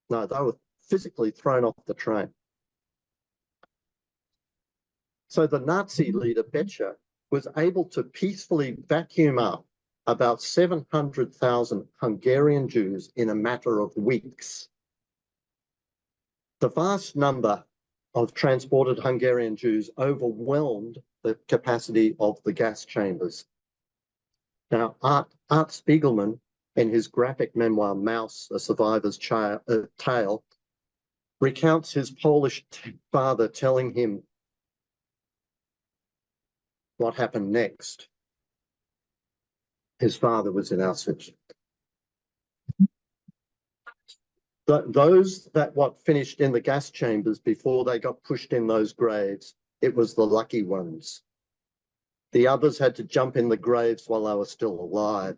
No, they were physically thrown off the train. So the Nazi leader, Becher, was able to peacefully vacuum up about 700,000 Hungarian Jews in a matter of weeks. The vast number of transported Hungarian Jews overwhelmed the capacity of the gas chambers. Now, Art Spiegelman, in his graphic memoir, Mouse, A Survivor's Tale, recounts his Polish father telling him what happened next. His father was in Auschwitz. Those that finished in the gas chambers before they got pushed in those graves, it was the lucky ones. The others had to jump in the graves while they were still alive.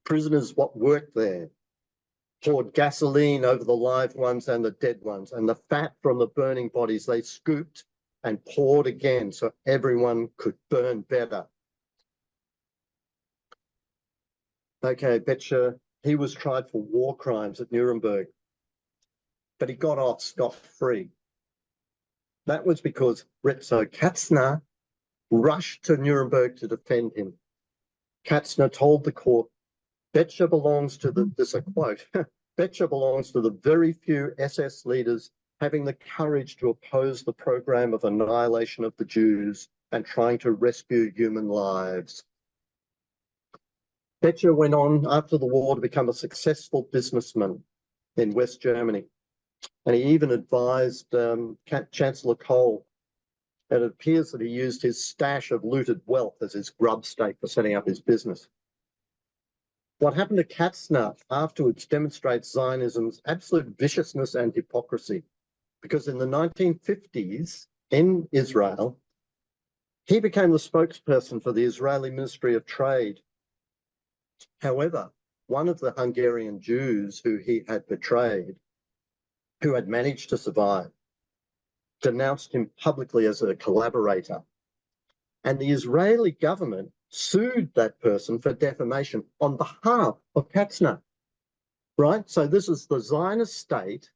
Prisoners what worked there poured gasoline over the live ones and the dead ones, and the fat from the burning bodies they scooped and poured again so everyone could burn better. Okay, Betcher, he was tried for war crimes at Nuremberg, but he got off scot-free. That was because Retzo Katzner rushed to Nuremberg to defend him. Katzner told the court, Betcher belongs to the, this is a quote, Betcher belongs to the very few SS leaders having the courage to oppose the program of annihilation of the Jews and trying to rescue human lives. Betcher went on after the war to become a successful businessman in West Germany. And he even advised Chancellor Kohl. It appears that he used his stash of looted wealth as his grub stake for setting up his business. What happened to Katzner afterwards demonstrates Zionism's absolute viciousness and hypocrisy, because in the 1950s in Israel, he became the spokesperson for the Israeli Ministry of Trade. However, one of the Hungarian Jews who he had betrayed, who had managed to survive, denounced him publicly as a collaborator. And the Israeli government sued that person for defamation on behalf of Katzner, right? So this is the Zionist state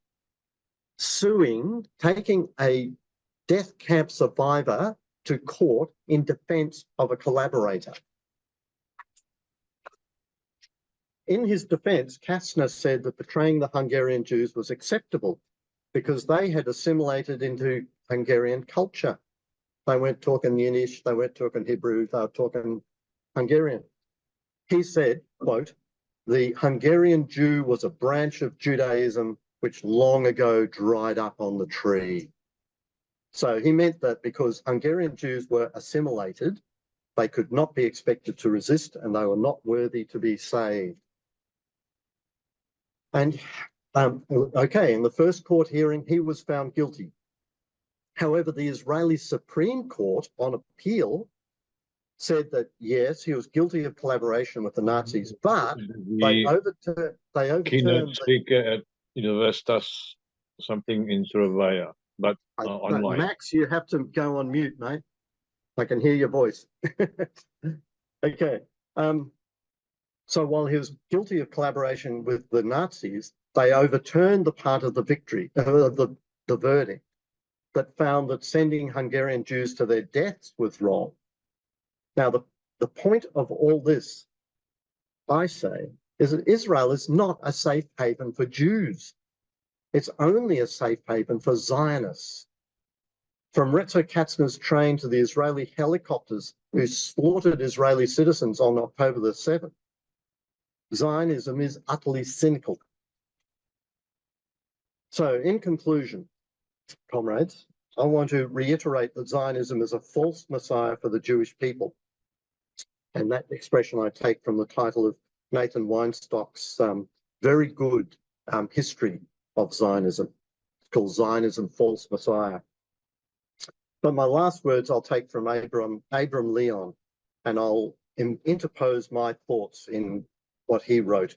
suing, taking a death camp survivor to court in defense of a collaborator. In his defense, Katzner said that betraying the Hungarian Jews was acceptable because they had assimilated into Hungarian culture. They weren't talking Yiddish, they weren't talking Hebrew, they were talking Hungarian. He said, quote, the Hungarian Jew was a branch of Judaism which long ago dried up on the tree. So he meant that because Hungarian Jews were assimilated, they could not be expected to resist and they were not worthy to be saved. And okay, in the first court hearing, he was found guilty. However, the Israeli Supreme Court on appeal said that, yes, he was guilty of collaboration with the Nazis, but they overturned Keynote speaker at Universitas, something in Surabaya, but online. Max, you have to go on mute, mate. I can hear your voice. Okay. So while he was guilty of collaboration with the Nazis, they overturned the part of the victory, the verdict, that found that sending Hungarian Jews to their deaths was wrong. Now, the point of all this, I say, is that Israel is not a safe haven for Jews. It's only a safe haven for Zionists. From Retzo Katzner's train to the Israeli helicopters who slaughtered Israeli citizens on October the 7th, Zionism is utterly cynical. So in conclusion, comrades, I want to reiterate that Zionism is a false messiah for the Jewish people. And that expression I take from the title of Nathan Weinstock's very good history of Zionism. It's called Zionism, False Messiah. But my last words I'll take from Abram Leon, and I'll interpose my thoughts in what he wrote.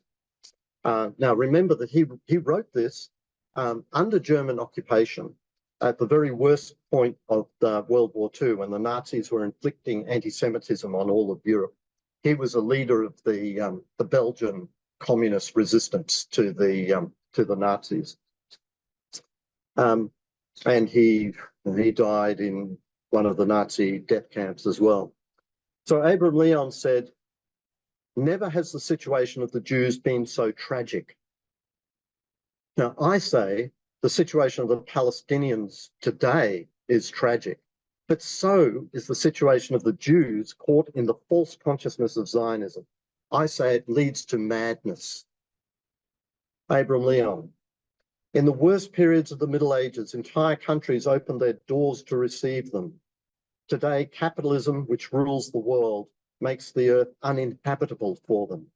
Now, remember that he wrote this under German occupation at the very worst point of World War II, when the Nazis were inflicting anti-Semitism on all of Europe. He was a leader of the Belgian communist resistance to the Nazis, and he died in one of the Nazi death camps as well. So Abram Leon said, "Never has the situation of the Jews been so tragic." Now, I say the situation of the Palestinians today is tragic, but so is the situation of the Jews caught in the false consciousness of Zionism. I say it leads to madness. Abram Leon, in the worst periods of the Middle Ages, entire countries opened their doors to receive them. Today, capitalism, which rules the world, makes the earth uninhabitable for them.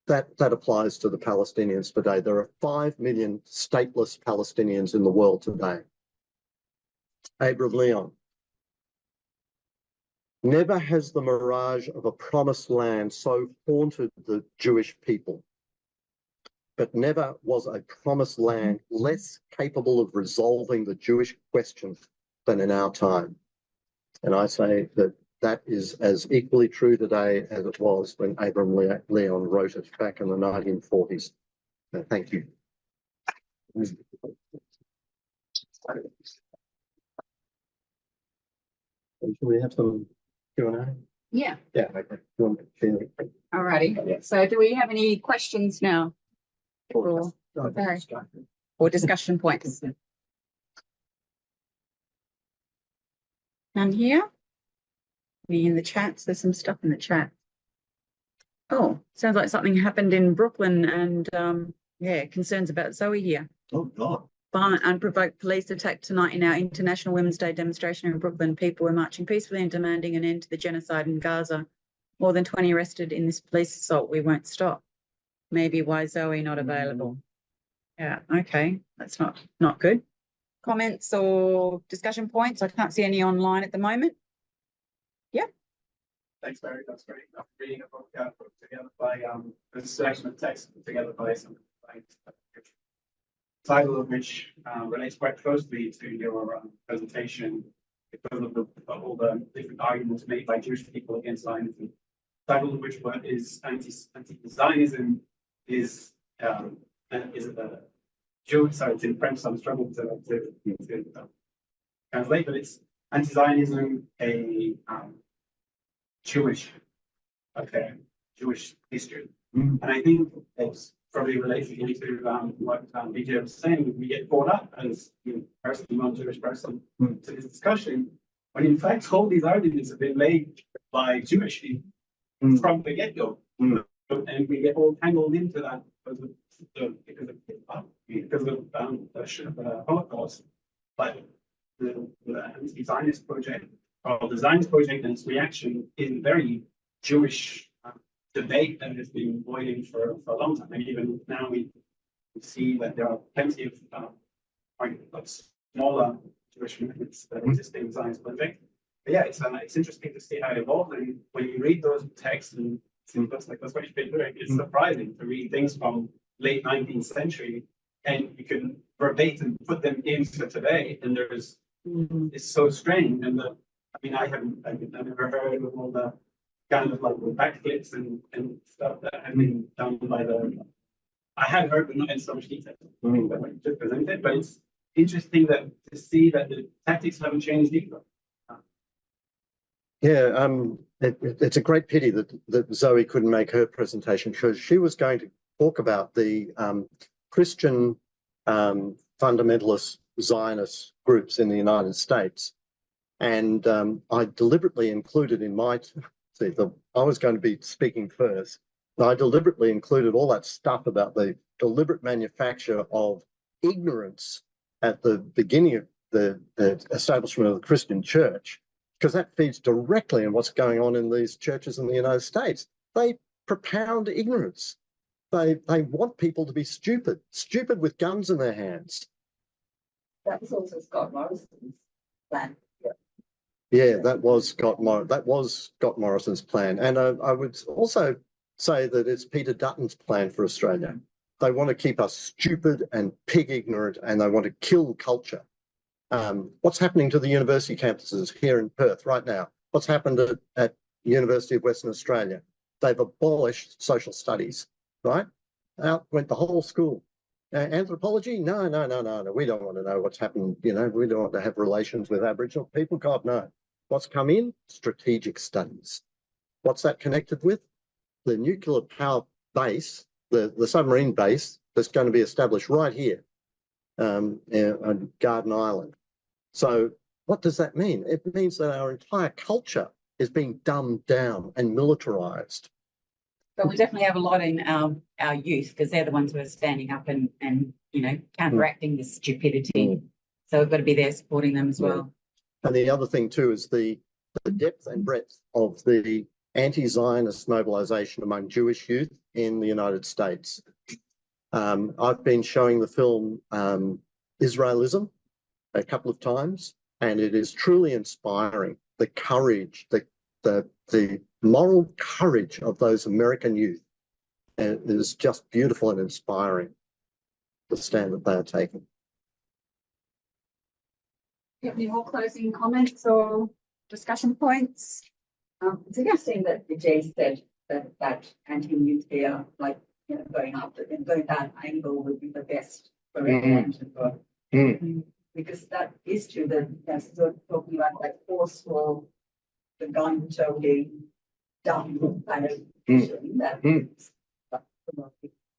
That applies to the Palestinians today. There are 5 million stateless Palestinians in the world today. Abram Leon, never has the mirage of a promised land so haunted the Jewish people. but never was a promised land less capable of resolving the Jewish question than in our time. And I say that that is as equally true today as it was when Abraham Leon wrote it back in the 1940s. Thank you. Should we have some Q&A? Yeah. Yeah, okay. All righty. So do we have any questions now? Or discussion points? None here? Me in the chats, there's some stuff in the chat. Oh, sounds like something happened in Brooklyn and yeah, concerns about Zoe here. Oh God. Violent, unprovoked police attack tonight in our International Women's Day demonstration in Brooklyn. People were marching peacefully and demanding an end to the genocide in Gaza. More than 20 arrested in this police assault. We won't stop. Maybe why Zoe not available? Yeah, okay, that's not good. Comments or discussion points? I can't see any online at the moment. Yeah. Thanks, Barry. That's great. I'm reading a book put together by a selection of texts put together by some title of which relates quite closely to your presentation because of all the different arguments made by Jewish people against Zionism. Title of which is anti-Zionism is a Jewish. Sorry, it's in French, so I'm struggling to translate, but it's anti-Zionism, a Jewish affair, Jewish history. And I think it's probably related to what Vijay was saying. We get caught up as non-Jewish person to this discussion, when in fact all these arguments have been made by Jewish people from the get-go. And we get all tangled into that because of the Holocaust. But the anti-Zionist project, or the Zionist project and its reaction is a very Jewish debate that has been boiling for a long time. And even now we see that there are plenty of smaller Jewish movements that exist in the Zionist project. But yeah, it's interesting to see how it evolved. And when you read those texts, and that's what you've been doing, it's surprising to read things from late 19th century and you can verbatim put them into today. And there's it's so strange. And I've never heard of all the kind of like the backflips and stuff that have been done by I had heard, but not in so much detail. That I just presented, but it's interesting to see that the tactics haven't changed either. Yeah, it's a great pity that Zoe couldn't make her presentation because she was going to talk about the Christian fundamentalist Zionist groups in the United States. And I deliberately included in my, I was going to be speaking first. I deliberately included all that stuff about the deliberate manufacture of ignorance at the beginning of the establishment of the Christian church, because that feeds directly in what's going on in these churches in the United States. They propound ignorance. They want people to be stupid with guns in their hands. That was also Scott Morrison's plan. Yeah, that was Scott Morrison's plan. And I would also say that it's Peter Dutton's plan for Australia. They want to keep us stupid and pig ignorant, and they want to kill culture. What's happening to the university campuses here in Perth right now? What's happened at University of Western Australia? They've abolished social studies, right? Out went the whole school. Anthropology? No. We don't want to know what's happened. We don't want to have relations with Aboriginal people. God, no. What's come in? Strategic studies. What's that connected with? The nuclear power base, the submarine base that's going to be established right here on Garden Island. So what does that mean? It means that our entire culture is being dumbed down and militarized. But we definitely have a lot in our youth, because they're the ones who are standing up and counteracting this stupidity. So we've got to be there supporting them as well. And the other thing too is the depth and breadth of the anti-Zionist mobilization among Jewish youth in the United States. I've been showing the film Israelism a couple of times, and it is truly inspiring. The courage, the moral courage of those American youth it is just beautiful and inspiring, the stand that they are taking. Any more closing comments or discussion points? It's interesting that Vijay said that anti-nuclear, like, you know, going that angle would be the best for everyone to go. Because that is true, that that's sort of talking about like forceful, the gun toting, dumb kind of vision that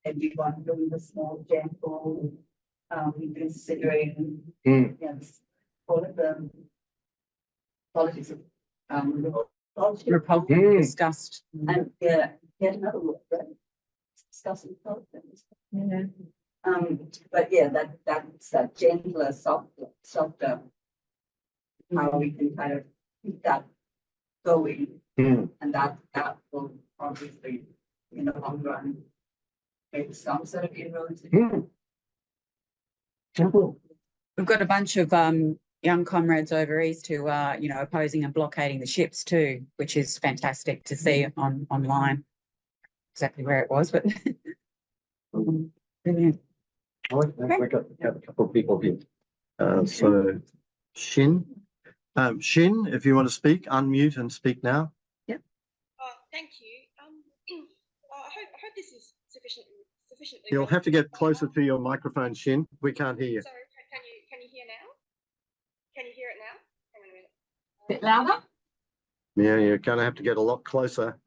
everyone doing the small, gentle, considering, all of the politics of Republican discussed. and yet another word, right? Discussing politics. But yeah, that's that gentler, softer, how we can kind of keep that going, and that will obviously in the long run make some sort of inroads. We've got a bunch of young comrades over east who are, you know, opposing and blockading the ships too, which is fantastic to see online. Exactly where it was, but brilliant. We got a couple of people here. So, Shin, if you want to speak, unmute and speak now. Yep. Thank you. I hope this is sufficiently. You'll have to get closer to your microphone, Shin. We can't hear you. Sorry, can you hear now? Can you hear it now? Hang on a minute. Bit louder. Yeah, you're going to have to get a lot closer.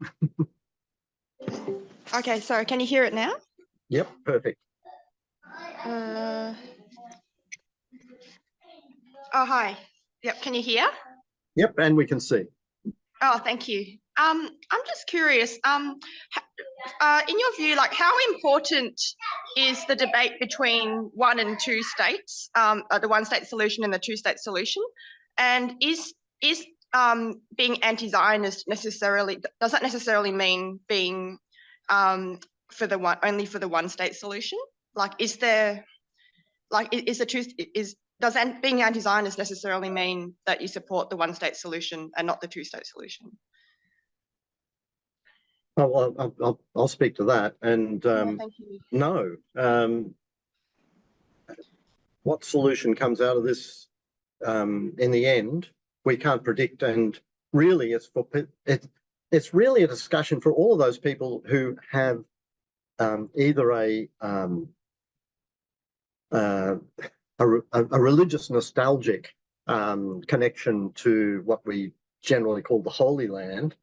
Okay, sorry, can you hear it now? Yep, perfect. Oh, hi. Yep, can you hear? Yep, and we can see. Oh, thank you. I'm just curious, in your view, like how important is the debate between 1 and 2 states, the one-state solution and the two-state solution? And is being anti-Zionist necessarily, does that necessarily mean being only for the one-state solution? Like, is there, like, does being anti-Zionist necessarily mean that you support the one-state solution and not the two-state solution? Oh, well, I'll speak to that. And Thank you. no, what solution comes out of this in the end, we can't predict. And really, it's really a discussion for all of those people who have either a religious nostalgic connection to what we generally call the Holy Land,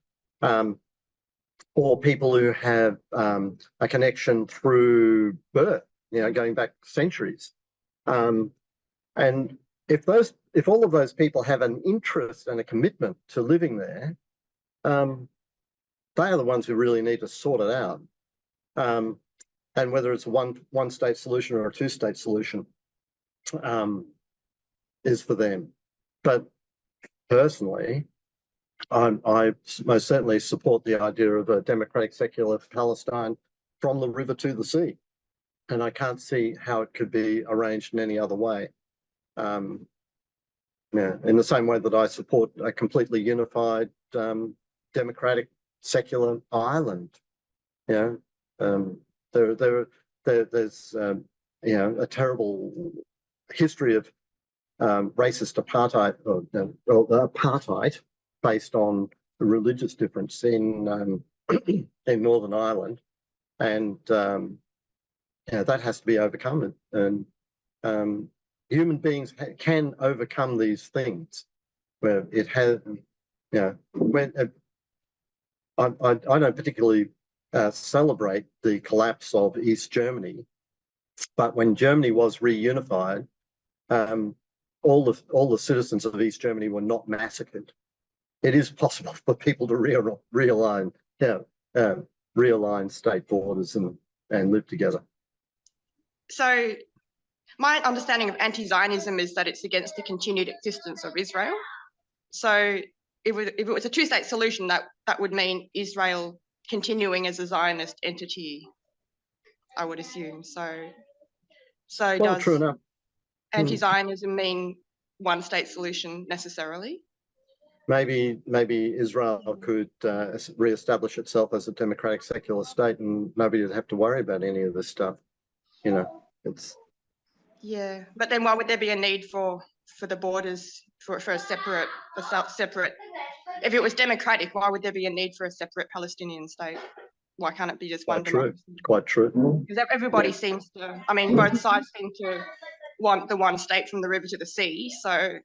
or people who have a connection through birth, you know, going back centuries. And if all of those people have an interest and a commitment to living there, they are the ones who really need to sort it out. And whether it's a one-state solution or a two-state solution is for them. But personally, I most certainly support the idea of a democratic secular Palestine from the river to the sea. And I can't see how it could be arranged in any other way. Yeah, in the same way that I support a completely unified democratic secular Ireland. You know, there's you know, a terrible history of racist apartheid or apartheid based on the religious difference in in Northern Ireland, and yeah, that has to be overcome. And human beings can overcome these things. Where it has, you know, when I don't particularly celebrate the collapse of East Germany, but when Germany was reunified, all the citizens of East Germany were not massacred. It is possible for people to realign state borders and live together. So my understanding of anti-Zionism is that it's against the continued existence of Israel. So if it was a two-state solution, that would mean Israel continuing as a Zionist entity, I would assume. So well, does true enough. Anti-Zionism mean one-state solution necessarily? maybe Israel could re-establish itself as a democratic secular state, and nobody would have to worry about any of this stuff. You know, it's Yeah, but then why would there be a need for the borders for a separate? If it was democratic, why would there be a need for a separate Palestinian state? Why can't it be just one democracy? Quite true. Because everybody seems to, I mean, both sides seem to want the one state from the river to the sea. So,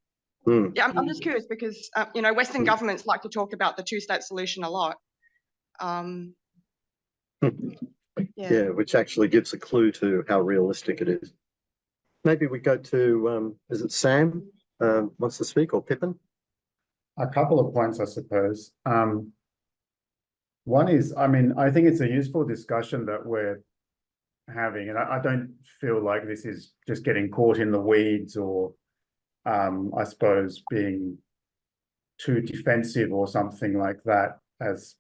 yeah, I'm just curious because, you know, Western governments like to talk about the two-state solution a lot. Yeah, which actually gives a clue to how realistic it is. Maybe we go to, is it Sam wants to speak, or Pippin? A couple of points, I suppose. One is, I mean, I think it's a useful discussion that we're having, and I don't feel like this is just getting caught in the weeds or, I suppose, being too defensive or something like that, as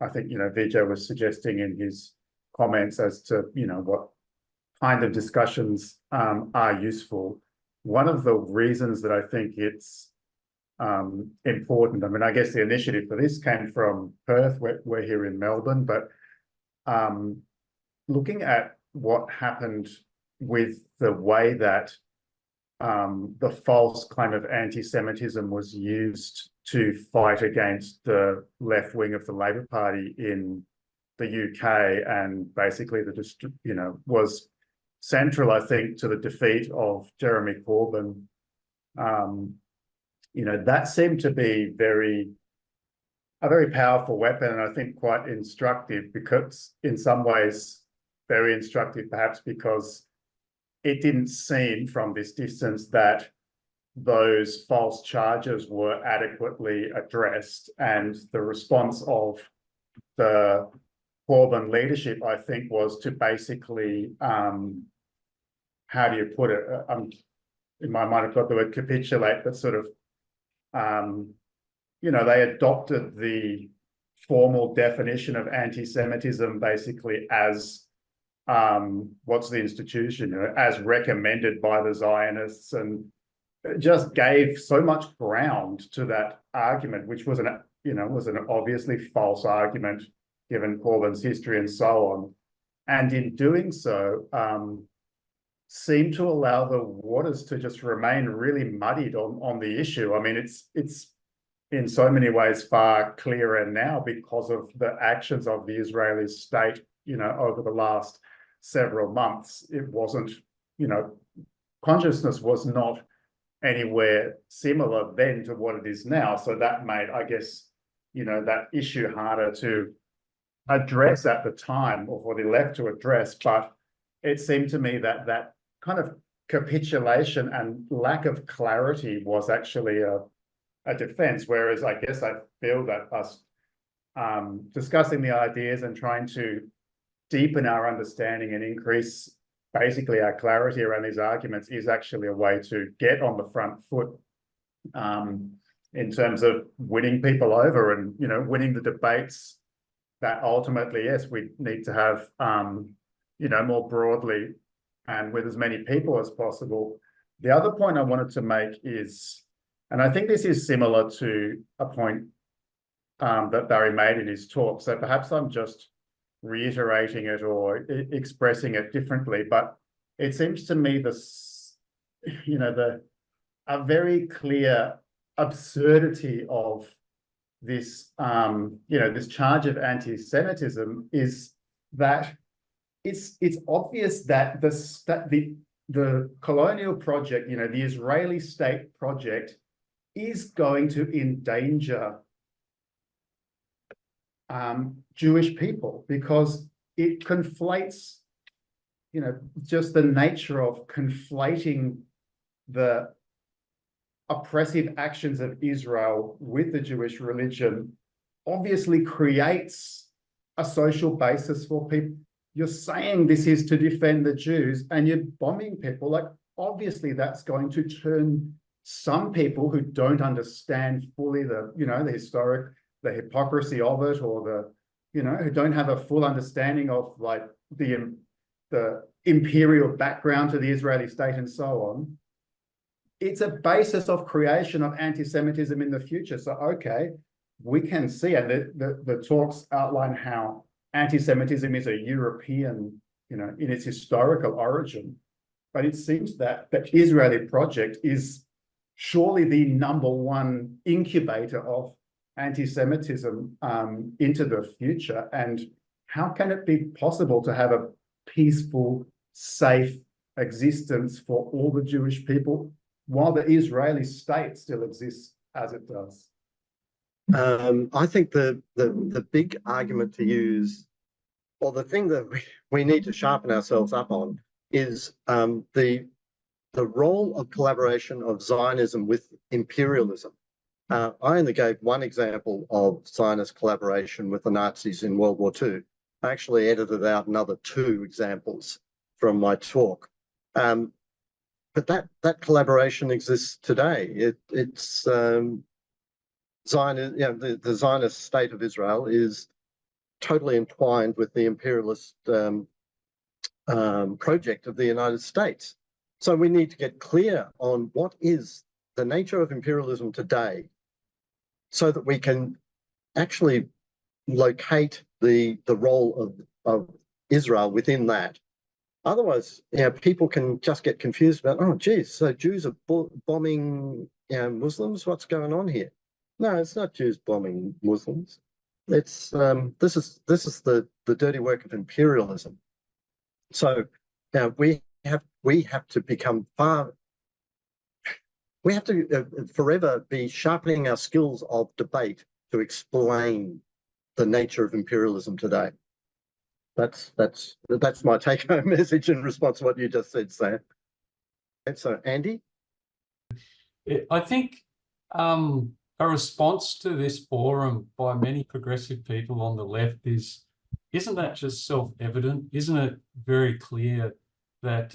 I think, you know, Vijay was suggesting in his comments as to, you know, what kind of discussions are useful. One of the reasons that I think it's important, I mean, I guess the initiative for this came from Perth. We're here in Melbourne, but looking at what happened with the way that the false claim of anti-Semitism was used to fight against the left wing of the Labor Party in the UK, and basically was central, I think, to the defeat of Jeremy Corbyn. You know, that seemed to be a very powerful weapon, and I think quite instructive, because in some ways very instructive, perhaps because it didn't seem from this distance that those false charges were adequately addressed, and the response of the Corbyn leadership, I think, was to basically, how do you put it? In my mind, I've got the word capitulate, but sort of, you know, they adopted the formal definition of anti-Semitism basically as, what's the institution, you know, as recommended by the Zionists, and just gave so much ground to that argument, which was an obviously false argument given Corbyn's history and so on. And in doing so, seemed to allow the waters to just remain really muddied on the issue. I mean, it's in so many ways far clearer now because of the actions of the Israeli state, you know, over the last several months. It wasn't, you know, consciousness was not anywhere similar then to what it is now. So that made, I guess, you know, that issue harder to address at the time, or for the left to address. But it seemed to me that that kind of capitulation and lack of clarity was actually a defense, whereas I guess I feel that us discussing the ideas and trying to deepen our understanding and increase basically our clarity around these arguments is actually a way to get on the front foot in terms of winning people over and, you know, winning the debates that ultimately, yes, we need to have, you know, more broadly and with as many people as possible. The other point I wanted to make is, and I think this is similar to a point that Barry made in his talk, so perhaps I'm just reiterating it or expressing it differently, but it seems to me a very clear absurdity of this, you know, this charge of anti-Semitism is that it's obvious that the colonial project, you know, the Israeli state project, is going to endanger Jewish people, because it conflates, you know, just the nature of conflating the oppressive actions of Israel with the Jewish religion obviously creates a social basis for people. You're saying this is to defend the Jews and you're bombing people. Like, obviously that's going to turn some people who don't understand fully the, you know, the hypocrisy of it, or the, you know, who don't have a full understanding of like the imperial background to the Israeli state and so on. it's a basis of creation of anti-Semitism in the future. So, okay, we can see, and the talks outline how anti-Semitism is a European, in its historical origin. But it seems that the Israeli project is surely the #1 incubator of anti-Semitism into the future. And how can it be possible to have a peaceful, safe existence for all the Jewish people while the Israeli state still exists as it does? I think the big argument to use, or the thing that we need to sharpen ourselves up on, is the role of collaboration of Zionism with imperialism. I only gave one example of Zionist collaboration with the Nazis in World War II. I actually edited out another 2 examples from my talk. But that collaboration exists today. It's Zionist, the Zionist state of Israel is totally entwined with the imperialist project of the United States. So we need to get clear on what is the nature of imperialism today, so that we can actually locate the role of Israel within that. Otherwise, people can just get confused about, oh, geez, so Jews are bombing Muslims? What's going on here? No, it's not Jews bombing Muslims. It's this is the dirty work of imperialism. So we have to become we have to forever be sharpening our skills of debate to explain the nature of imperialism today. That's my take-home message in response to what you just said, Sam. And so, Andy? I think a response to this forum by many progressive people on the left isn't that just self-evident? Isn't it very clear that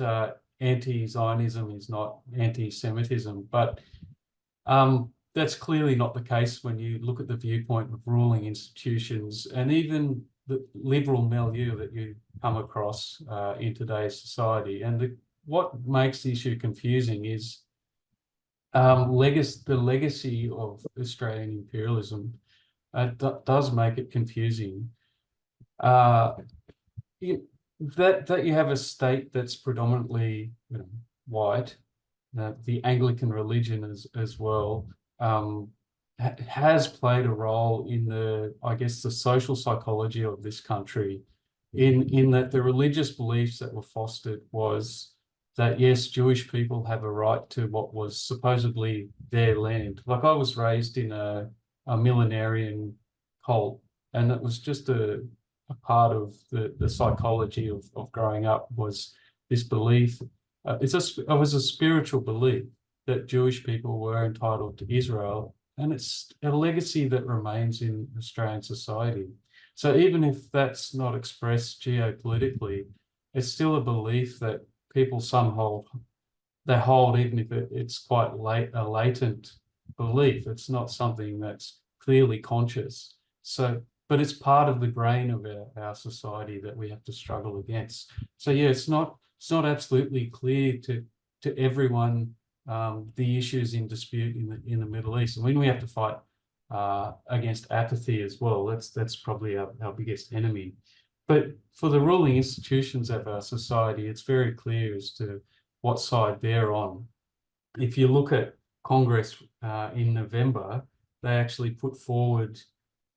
anti-Zionism is not anti-Semitism? But that's clearly not the case when you look at the viewpoint of ruling institutions and even the liberal milieu that you come across in today's society. And what makes the issue confusing is the legacy of Australian imperialism does make it confusing. That you have a state that's predominantly white, the Anglican religion as well, has played a role in the social psychology of this country, in that the religious beliefs that were fostered was that, yes, Jewish people have a right to what was supposedly their land. Like, I was raised in a millenarian cult, and it was just a part of the psychology of growing up, was this belief. It was a spiritual belief that Jewish people were entitled to Israel, and it's a legacy that remains in Australian society. So even if that's not expressed geopolitically, it's still a belief that people hold, even if it's quite a latent belief. It's not something that's clearly conscious. So, but it's part of the grain of our society that we have to struggle against. So yeah, it's not absolutely clear to everyone the issues in dispute in the Middle East. And when we have to fight against apathy as well, that's probably our biggest enemy. But for the ruling institutions of our society, it's very clear as to what side they're on. If you look at Congress in November, they actually put forward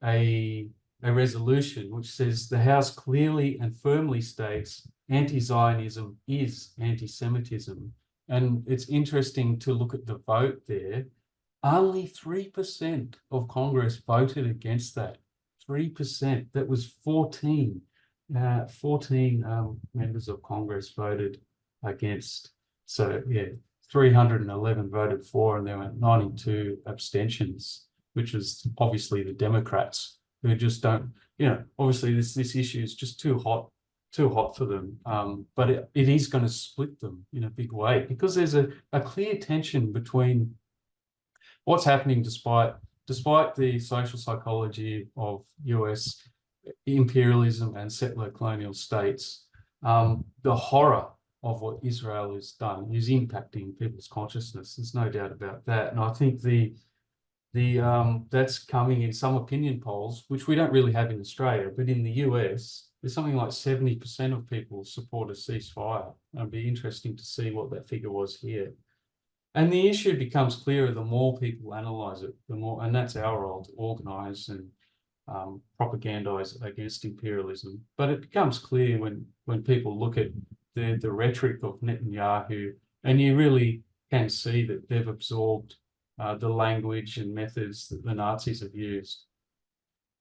a resolution which says the House clearly and firmly states anti-Zionism is anti-Semitism. And it's interesting to look at the vote there. Only 3% of Congress voted against that. 3%. That was 14 members of Congress voted against. So yeah, 311 voted for, and there were 92 abstentions, which was obviously the Democrats, who just don't, obviously this issue is just too hot for them. But it is going to split them in a big way, because there's a clear tension between what's happening despite the social psychology of US imperialism and settler colonial states, the horror what Israel has done is impacting people's consciousness. There's no doubt about that. And I think that's coming in some opinion polls, which we don't really have in Australia, but in the US, there's something like 70% of people support a ceasefire. It'd be interesting to see what that figure was here. And the issue becomes clearer the more people analyse it, the more, and that's our role to organise and propagandise against imperialism. But it becomes clear when people look at the rhetoric of Netanyahu, and you really can see that they've absorbed the language and methods that the Nazis have used.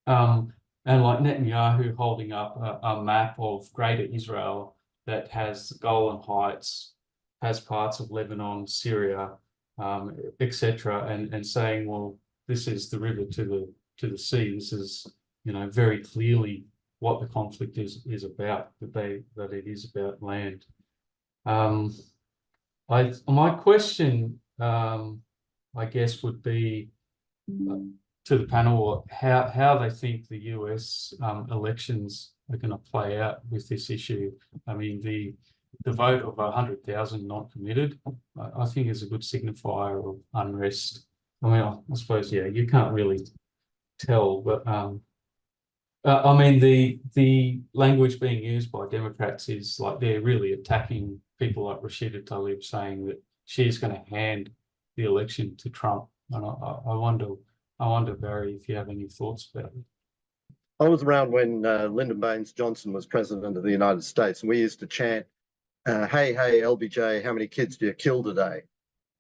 And like Netanyahu holding up a map of Greater Israel that has the Golan Heights, has parts of Lebanon, Syria, etc., and saying, well, this is the river to the sea. This is, very clearly what the conflict is about. That it is about land. My question, I guess, would be to the panel how they think the US elections are going to play out with this issue. I mean, the vote of 100,000 not committed, I think, is a good signifier of unrest. I mean, I suppose, yeah, you can't really tell, but I mean, the language being used by Democrats is like they're really attacking people like Rashida Tlaib, saying that she's going to hand the election to Trump. And I wonder, Barry, if you have any thoughts about it. I was around when Lyndon Baines Johnson was president of the United States, and we used to chant, hey, LBJ, how many kids do you kill today?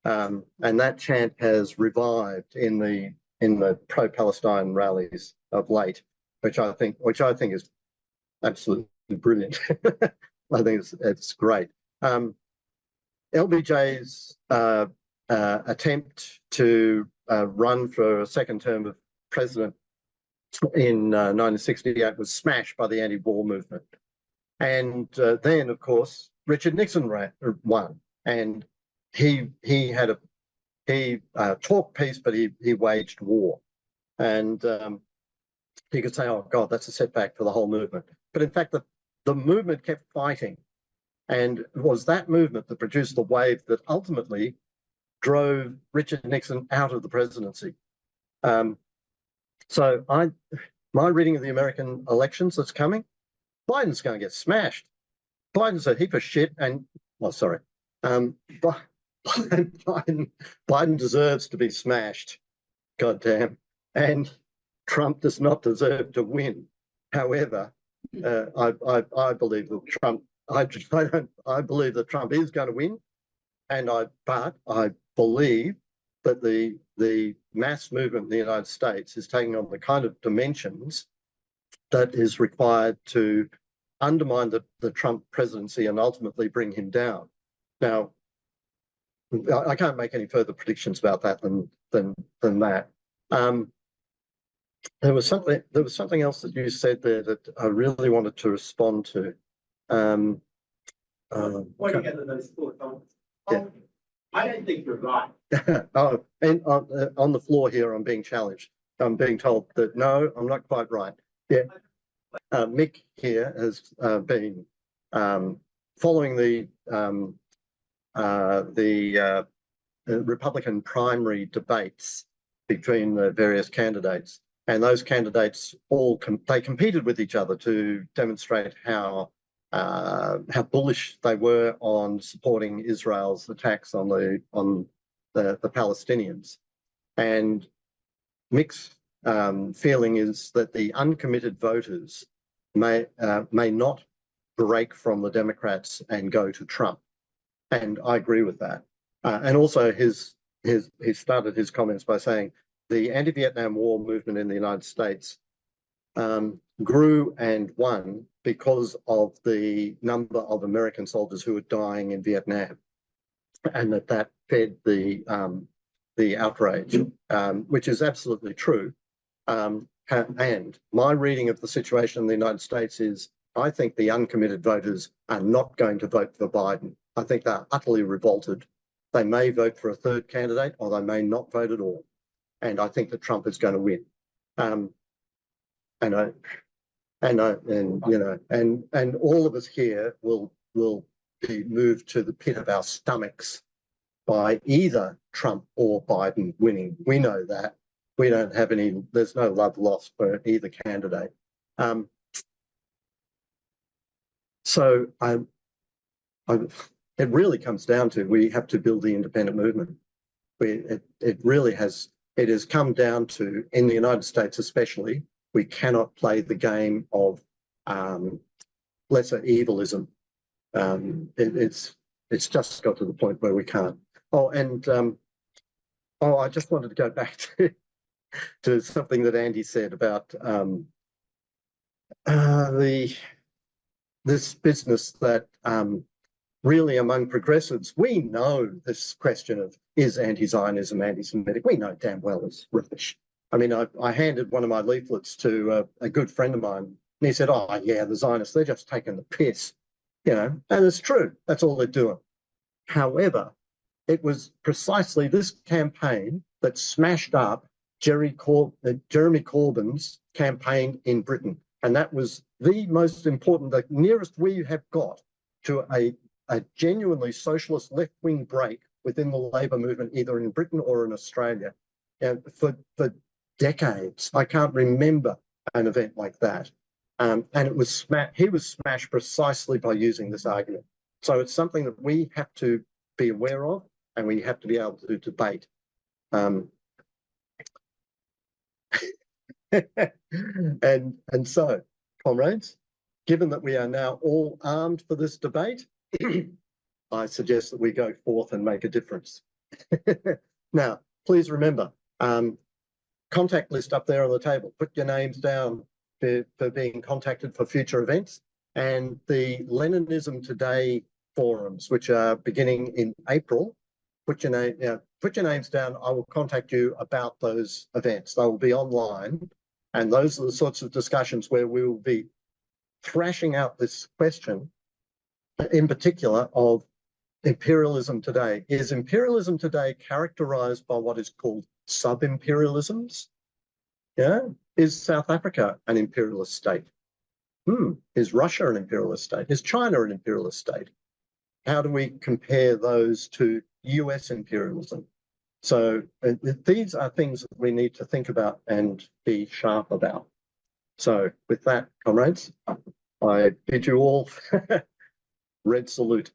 And that chant has revived in the pro-Palestine rallies of late, which I think is absolutely brilliant. I think it's great. LBJ's attempt to run for a second term of president in 1968 was smashed by the anti-war movement. And then, of course, Richard Nixon won, and he talked peace, but he waged war. And you could say, oh God, that's a setback for the whole movement. But in fact, the movement kept fighting, and it was that movement that produced the wave that ultimately drove Richard Nixon out of the presidency. So my reading of the American elections that's coming, Biden's going to get smashed. Biden's a heap of shit, and Biden deserves to be smashed. Goddamn. And Trump does not deserve to win. However, I believe that Trump. I believe that Trump is going to win, but I believe that the mass movement in the United States is taking on the kind of dimensions that is required to undermine the Trump presidency and ultimately bring him down. Now, I can't make any further predictions about that than that. There was something else that you said there that I really wanted to respond to. What do you get to those thoughts? Yeah. I don't think you're right. Oh, and on the floor here, I'm being challenged. I'm being told that no, I'm not quite right. Yeah. Mick here has been following the Republican primary debates between the various candidates, and those candidates all competed with each other to demonstrate how bullish they were on supporting Israel's attacks on the Palestinians. And Mick's feeling is that the uncommitted voters may not break from the Democrats and go to Trump, and I agree with that. And also, he started his comments by saying the anti-Vietnam War movement in the United States grew and won because of the number of American soldiers who were dying in Vietnam, and that fed the outrage, which is absolutely true. And my reading of the situation in the United States is I think the uncommitted voters are not going to vote for Biden. I think they're utterly revolted. They may vote for a third candidate, or they may not vote at all. And I think that Trump is going to win. And all of us here will be moved to the pit of our stomachs by either Trump or Biden winning. We know that. We don't have any, there's no love lost for either candidate. So it really comes down to, we have to build the independent movement. It really has, it has come down to, in the United States especially, we cannot play the game of lesser evilism. It's just got to the point where we can't. Oh, and I just wanted to go back to something that Andy said about this business that really among progressives, we know this question of is anti-Zionism anti-Semitic? We know damn well it's rubbish. I mean, I handed one of my leaflets to a good friend of mine, and he said, oh, yeah, the Zionists, they're just taking the piss, you know, and it's true. That's all they're doing. However, it was precisely this campaign that smashed up Jeremy Corbyn's campaign in Britain. And that was the most important, the nearest we have got to a genuinely socialist left-wing break within the Labour movement, either in Britain or in Australia. For decades, I can't remember an event like that. And it was he was smashed precisely by using this argument. So it's something that we have to be aware of, and we have to be able to debate. And so, comrades, given that we are now all armed for this debate, I suggest that we go forth and make a difference. Now, please remember, contact list up there on the table. Put your names down for being contacted for future events, and the Leninism Today forums, which are beginning in April. Put your names down. I will contact you about those events. They will be online, and those are the sorts of discussions where we will be thrashing out this question, in particular, of imperialism today. Is imperialism today characterized by what is called sub-imperialisms? Yeah. Is South Africa an imperialist state? Is Russia an imperialist state? Is China an imperialist state? How do we compare those to US imperialism? So these are things that we need to think about and be sharp about. So with that, comrades, I bid you all red salute.